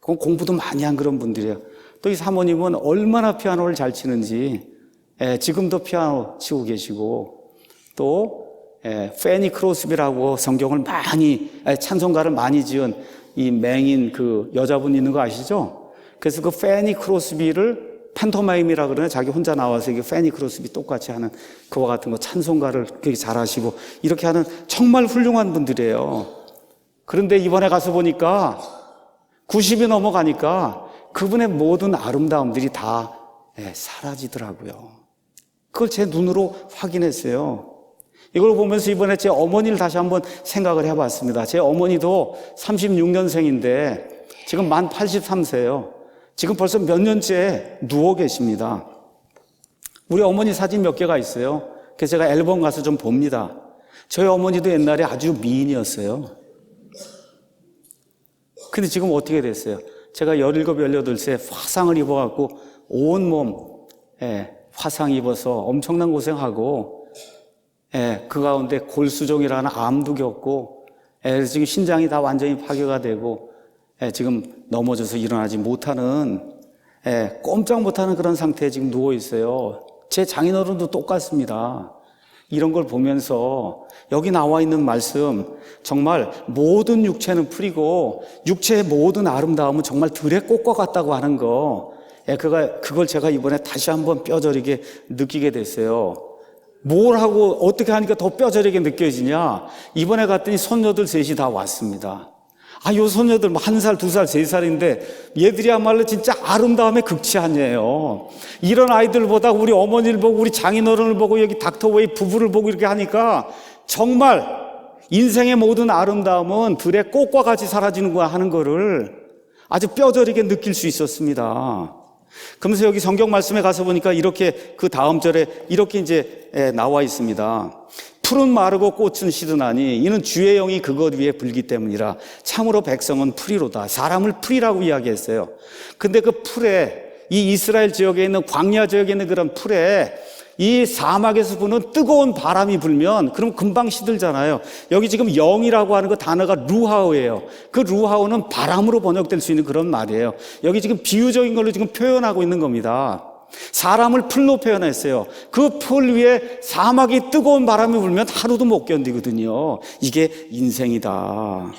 공부도 많이 한 그런 분들이에요. 또 이 사모님은 얼마나 피아노를 잘 치는지 지금도 피아노 치고 계시고, 또 페니 크로스비라고 성경을 많이 찬송가를 많이 지은 이 맹인 그 여자분 있는 거 아시죠? 그래서 그 페니 크로스비를 판토마임이라 그러네. 자기 혼자 나와서 이게 페니 크로스비 똑같이 하는 그와 같은 거 찬송가를 그렇게 잘하시고 이렇게 하는 정말 훌륭한 분들이에요. 그런데 이번에 가서 보니까 90이 넘어가니까 그분의 모든 아름다움들이 다 사라지더라고요. 그걸 제 눈으로 확인했어요. 이걸 보면서 이번에 제 어머니를 다시 한번 생각을 해봤습니다. 제 어머니도 36년생인데 지금 만 83세예요. 지금 벌써 몇 년째 누워 계십니다. 우리 어머니 사진 몇 개가 있어요. 그래서 제가 앨범 가서 좀 봅니다. 저희 어머니도 옛날에 아주 미인이었어요. 근데 지금 어떻게 됐어요? 제가 17, 18세 화상을 입어갖고 온몸에 화상 입어서 엄청난 고생하고 그 가운데 골수종이라는 암도 겪고 지금 신장이 다 완전히 파괴가 되고 지금 넘어져서 일어나지 못하는 꼼짝 못하는 그런 상태에 지금 누워 있어요. 제 장인어른도 똑같습니다. 이런 걸 보면서 여기 나와 있는 말씀, 정말 모든 육체는 풀이고 육체의 모든 아름다움은 정말 들의 꽃과 같다고 하는 거, 그걸 제가 이번에 다시 한번 뼈저리게 느끼게 됐어요. 뭘 하고 어떻게 하니까 더 뼈저리게 느껴지냐? 이번에 갔더니 손녀들 셋이 다 왔습니다. 요 손녀들 1살, 2살, 3살인데 얘들이야말로 진짜 아름다움의 극치 아니에요. 이런 아이들보다 우리 어머니를 보고 우리 장인어른을 보고 여기 닥터웨이 부부를 보고 이렇게 하니까 정말 인생의 모든 아름다움은 들의 꽃과 같이 사라지는구나 하는 거를 아주 뼈저리게 느낄 수 있었습니다. 그러면서 여기 성경 말씀에 가서 보니까 이렇게 그 다음 절에 이렇게 이제 나와 있습니다. 풀은 마르고 꽃은 시드나니 이는 주의 영이 그것 위에 불기 때문이라. 참으로 백성은 풀이로다. 사람을 풀이라고 이야기했어요. 근데 그 풀에, 이 이스라엘 지역에 있는 광야 지역에 있는 그런 풀에 이 사막에서 부는 뜨거운 바람이 불면 그럼 금방 시들잖아요. 여기 지금 영이라고 하는 그 단어가 루하우예요. 그 루하우는 바람으로 번역될 수 있는 그런 말이에요. 여기 지금 비유적인 걸로 지금 표현하고 있는 겁니다. 사람을 풀로 표현했어요. 그 풀 위에 사막이 뜨거운 바람이 불면 하루도 못 견디거든요. 이게 인생이다.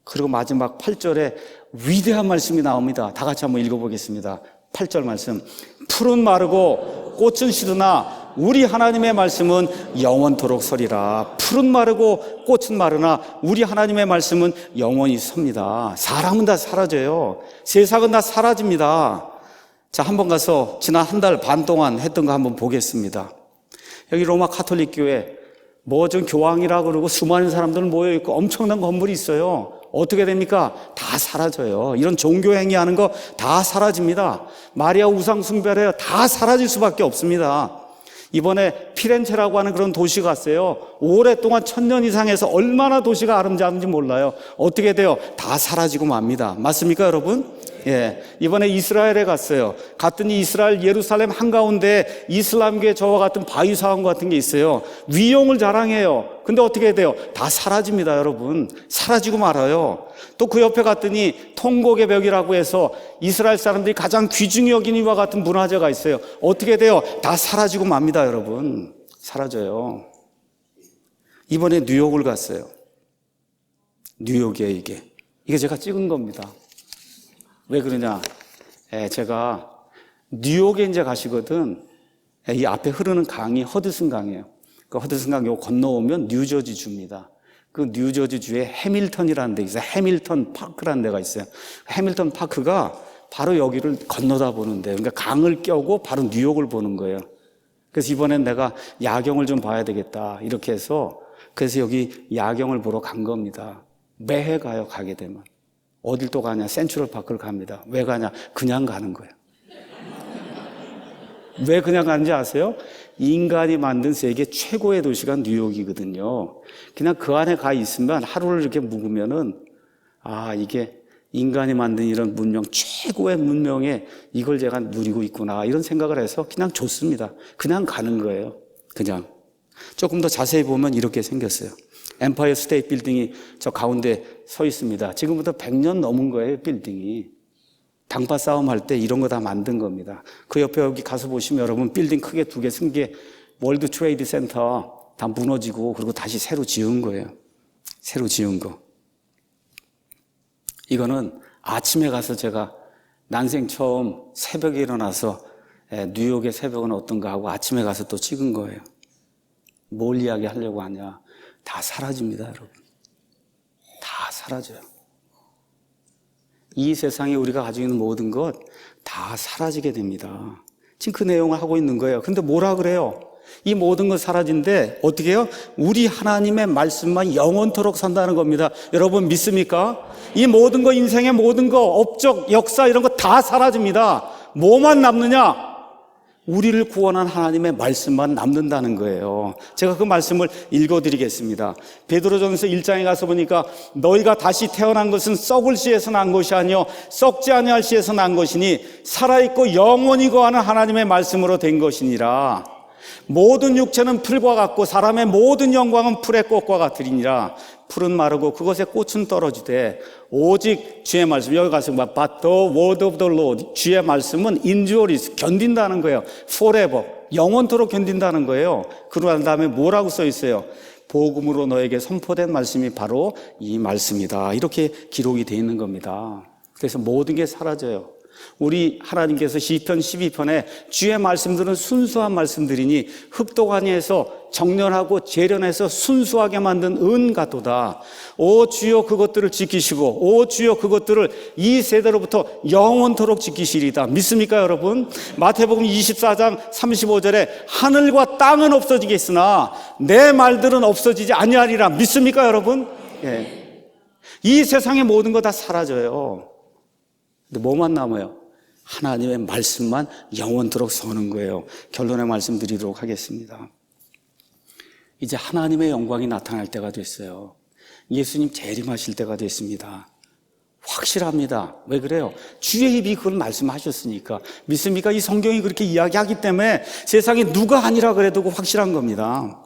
그리고 마지막 8절에 위대한 말씀이 나옵니다. 다 같이 한번 읽어보겠습니다. 8절 말씀. 풀은 마르고 꽃은 시드나 우리 하나님의 말씀은 영원토록 서리라. 풀은 마르고 꽃은 마르나 우리 하나님의 말씀은 영원히 섭니다. 사람은 다 사라져요. 세상은 다 사라집니다. 자, 한번 가서 지난 한 달 반 동안 했던 거 한번 보겠습니다. 여기 로마 카톨릭 교회 뭐 좀 교황이라고 그러고 수많은 사람들 모여있고 엄청난 건물이 있어요. 어떻게 됩니까? 다 사라져요. 이런 종교 행위하는 거 다 사라집니다. 마리아 우상 숭배해요. 다 사라질 수밖에 없습니다. 이번에 피렌체라고 하는 그런 도시 갔어요. 오랫동안 1000년 이상에서 얼마나 도시가 아름다운지 몰라요. 어떻게 돼요? 다 사라지고 맙니다. 맞습니까, 여러분? 이번에 이스라엘에 갔어요. 갔더니 이스라엘 예루살렘 한가운데 이슬람교의 저와 같은 바위사원 같은 게 있어요. 위용을 자랑해요. 근데 어떻게 돼요? 다 사라집니다, 여러분. 사라지고 말아요. 또 그 옆에 갔더니 통곡의 벽이라고 해서 이스라엘 사람들이 가장 귀중히 여기는 이와 같은 문화재가 있어요. 어떻게 돼요? 다 사라지고 맙니다, 여러분. 사라져요. 이번에 뉴욕을 갔어요. 뉴욕이에요, 이게 제가 찍은 겁니다. 왜 그러냐? 제가 뉴욕에 이제 가시거든. 이 앞에 흐르는 강이 허드슨 강이에요. 그 허드슨 강 요 건너오면 뉴저지 주입니다. 그 뉴저지 주에 해밀턴이라는 데 있어요. 해밀턴 파크라는 데가 있어요. 해밀턴 파크가 바로 여기를 건너다 보는데, 그러니까 강을 껴고 바로 뉴욕을 보는 거예요. 그래서 이번엔 내가 야경을 좀 봐야 되겠다 이렇게 해서 그래서 여기 야경을 보러 간 겁니다. 매해 가요. 가게 되면. 어딜 또 가냐? 센트럴 파크를 갑니다. 왜 가냐? 그냥 가는 거예요. 왜 그냥 가는지 아세요? 인간이 만든 세계 최고의 도시가 뉴욕이거든요. 그냥 그 안에 가 있으면 하루를 이렇게 묵으면은 이게 인간이 만든 이런 문명, 최고의 문명에 이걸 제가 누리고 있구나 이런 생각을 해서 그냥 좋습니다. 그냥 가는 거예요. 그냥. 조금 더 자세히 보면 이렇게 생겼어요. 엠파이어 스테이트 빌딩이 저 가운데 서 있습니다. 지금부터 100년 넘은 거예요, 빌딩이. 당파 싸움 할 때 이런 거 다 만든 겁니다. 그 옆에 여기 가서 보시면 여러분 빌딩 크게 2개 쓴 게 월드 트레이드 센터 다 무너지고 그리고 다시 새로 지은 거예요. 새로 지은 거. 이거는 아침에 가서 제가 난생 처음 새벽에 일어나서 뉴욕의 새벽은 어떤가 하고 아침에 가서 또 찍은 거예요. 뭘 이야기하려고 하냐. 다 사라집니다, 여러분. 다 사라져요. 이 세상에 우리가 가지고 있는 모든 것 다 사라지게 됩니다. 지금 그 내용을 하고 있는 거예요. 근데 뭐라 그래요? 이 모든 것 사라진데 어떻게 해요? 우리 하나님의 말씀만 영원토록 산다는 겁니다. 여러분 믿습니까? 이 모든 거, 인생의 모든 거, 업적, 역사 이런 거 다 사라집니다. 뭐만 남느냐? 우리를 구원한 하나님의 말씀만 남는다는 거예요. 제가 그 말씀을 읽어드리겠습니다. 베드로전서 1장에 가서 보니까 너희가 다시 태어난 것은 썩을 씨에서 난 것이 아니요 썩지 아니할 씨에서 난 것이니 살아있고 영원히 거하는 하나님의 말씀으로 된 것이니라. 모든 육체는 풀과 같고 사람의 모든 영광은 풀의 꽃과 같으리니라. 풀은 마르고 그것의 꽃은 떨어지되 오직 주의 말씀, 여기 가서 But the word of the Lord, 주의 말씀은 endures, 견딘다는 거예요. forever, 영원토록 견딘다는 거예요. 그러고 다음에 뭐라고 써 있어요? 복음으로 너에게 선포된 말씀이 바로 이 말씀이다. 이렇게 기록이 되어 있는 겁니다. 그래서 모든 게 사라져요. 우리 하나님께서 시편 12편에 주의 말씀들은 순수한 말씀들이니 흡독하니에서 정련하고 재련해서 순수하게 만든 은 같도다. 오 주여 그것들을 지키시고 오 주여 그것들을 이 세대로부터 영원토록 지키시리다. 믿습니까 여러분? 마태복음 24장 35절에 하늘과 땅은 없어지겠으나 내 말들은 없어지지 아니하리라. 믿습니까 여러분? 예. 이 세상의 모든 거 다 사라져요. 근데 뭐만 남아요? 하나님의 말씀만 영원토록 서는 거예요. 결론의 말씀 드리도록 하겠습니다. 이제 하나님의 영광이 나타날 때가 됐어요. 예수님 재림하실 때가 됐습니다. 확실합니다. 왜 그래요? 주의 입이 그걸 말씀하셨으니까. 믿습니까? 이 성경이 그렇게 이야기하기 때문에 세상에 누가 아니라 그래도 확실한 겁니다.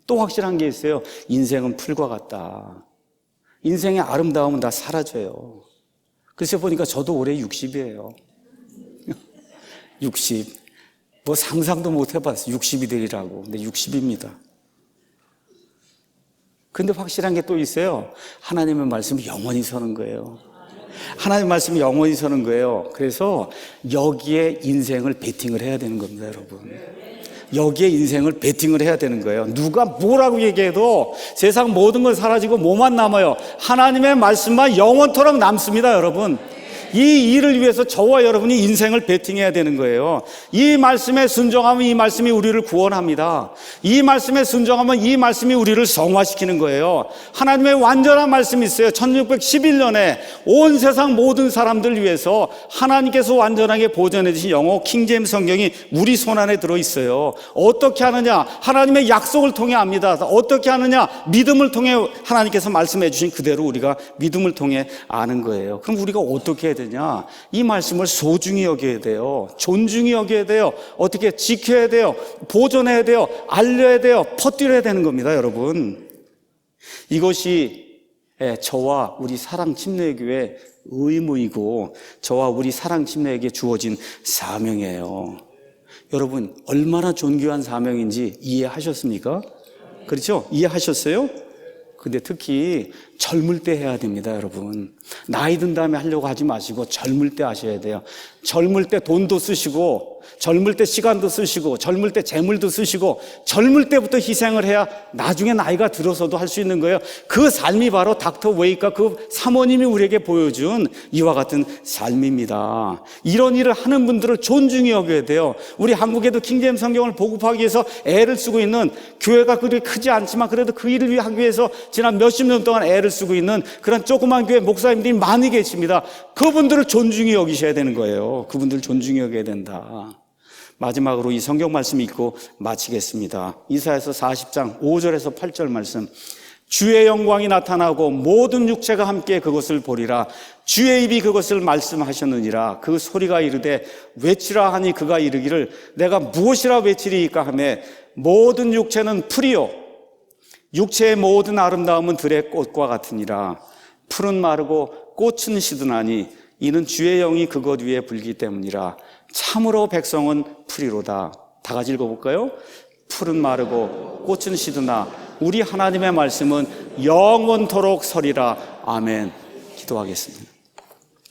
또 확실한 게 있어요. 인생은 풀과 같다. 인생의 아름다움은 다 사라져요. 글쎄 보니까 저도 올해 60이에요. 60. 뭐 상상도 못 해봤어요. 60이 되리라고. 근데 60입니다. 근데 확실한 게 또 있어요. 하나님의 말씀이 영원히 서는 거예요. 하나님의 말씀이 영원히 서는 거예요. 그래서 여기에 인생을 베팅을 해야 되는 겁니다, 여러분. 여기에 인생을 베팅을 해야 되는 거예요. 누가 뭐라고 얘기해도 세상 모든 건 사라지고 뭐만 남아요? 하나님의 말씀만 영원토록 남습니다, 여러분. 이 일을 위해서 저와 여러분이 인생을 베팅해야 되는 거예요. 이 말씀에 순종하면 이 말씀이 우리를 구원합니다. 이 말씀에 순종하면 이 말씀이 우리를 성화시키는 거예요. 하나님의 완전한 말씀이 있어요. 1611년에 온 세상 모든 사람들 위해서 하나님께서 완전하게 보존해 주신 영어 킹제임스 성경이 우리 손안에 들어있어요. 어떻게 하느냐? 하나님의 약속을 통해 압니다. 어떻게 하느냐? 믿음을 통해 하나님께서 말씀해 주신 그대로 우리가 믿음을 통해 아는 거예요. 그럼 우리가 어떻게 해야 되냐? 이 말씀을 소중히 여겨야 돼요. 존중히 여겨야 돼요. 어떻게 지켜야 돼요. 보존해야 돼요. 알려야 돼요. 퍼뜨려야 되는 겁니다, 여러분. 이것이 저와 우리 사랑침례교회의 의무이고 저와 우리 사랑침례에게 주어진 사명이에요. 여러분 얼마나 존귀한 사명인지 이해하셨습니까? 그렇죠? 이해하셨어요? 근데 특히 젊을 때 해야 됩니다, 여러분. 나이 든 다음에 하려고 하지 마시고 젊을 때 하셔야 돼요. 젊을 때 돈도 쓰시고 젊을 때 시간도 쓰시고 젊을 때 재물도 쓰시고 젊을 때부터 희생을 해야 나중에 나이가 들어서도 할 수 있는 거예요. 그 삶이 바로 닥터 웨이가 그 사모님이 우리에게 보여준 이와 같은 삶입니다. 이런 일을 하는 분들을 존중히 여겨야 돼요. 우리 한국에도 킹제임스 성경을 보급하기 위해서 애를 쓰고 있는 교회가 그렇게 크지 않지만 그래도 그 일을 하기 위해서 지난 몇십 년 동안 애를 쓰고 있는 그런 조그만 교회 목사님들이 많이 계십니다. 그분들을 존중히 여기셔야 되는 거예요. 그분들을 존중히 여겨야 된다. 마지막으로 이 성경 말씀 읽고 마치겠습니다. 이사야서 40장 5절에서 8절 말씀. 주의 영광이 나타나고 모든 육체가 함께 그것을 보리라. 주의 입이 그것을 말씀하셨느니라. 그 소리가 이르되 외치라 하니 그가 이르기를 내가 무엇이라 외치리이까 하매 모든 육체는 풀이요 육체의 모든 아름다움은 들의 꽃과 같으니라. 풀은 마르고 꽃은 시드나니 이는 주의 영이 그것 위에 불기 때문이라. 참으로 백성은 풀이로다. 다 같이 읽어볼까요? 풀은 마르고 꽃은 시드나 우리 하나님의 말씀은 영원토록 서리라. 아멘. 기도하겠습니다.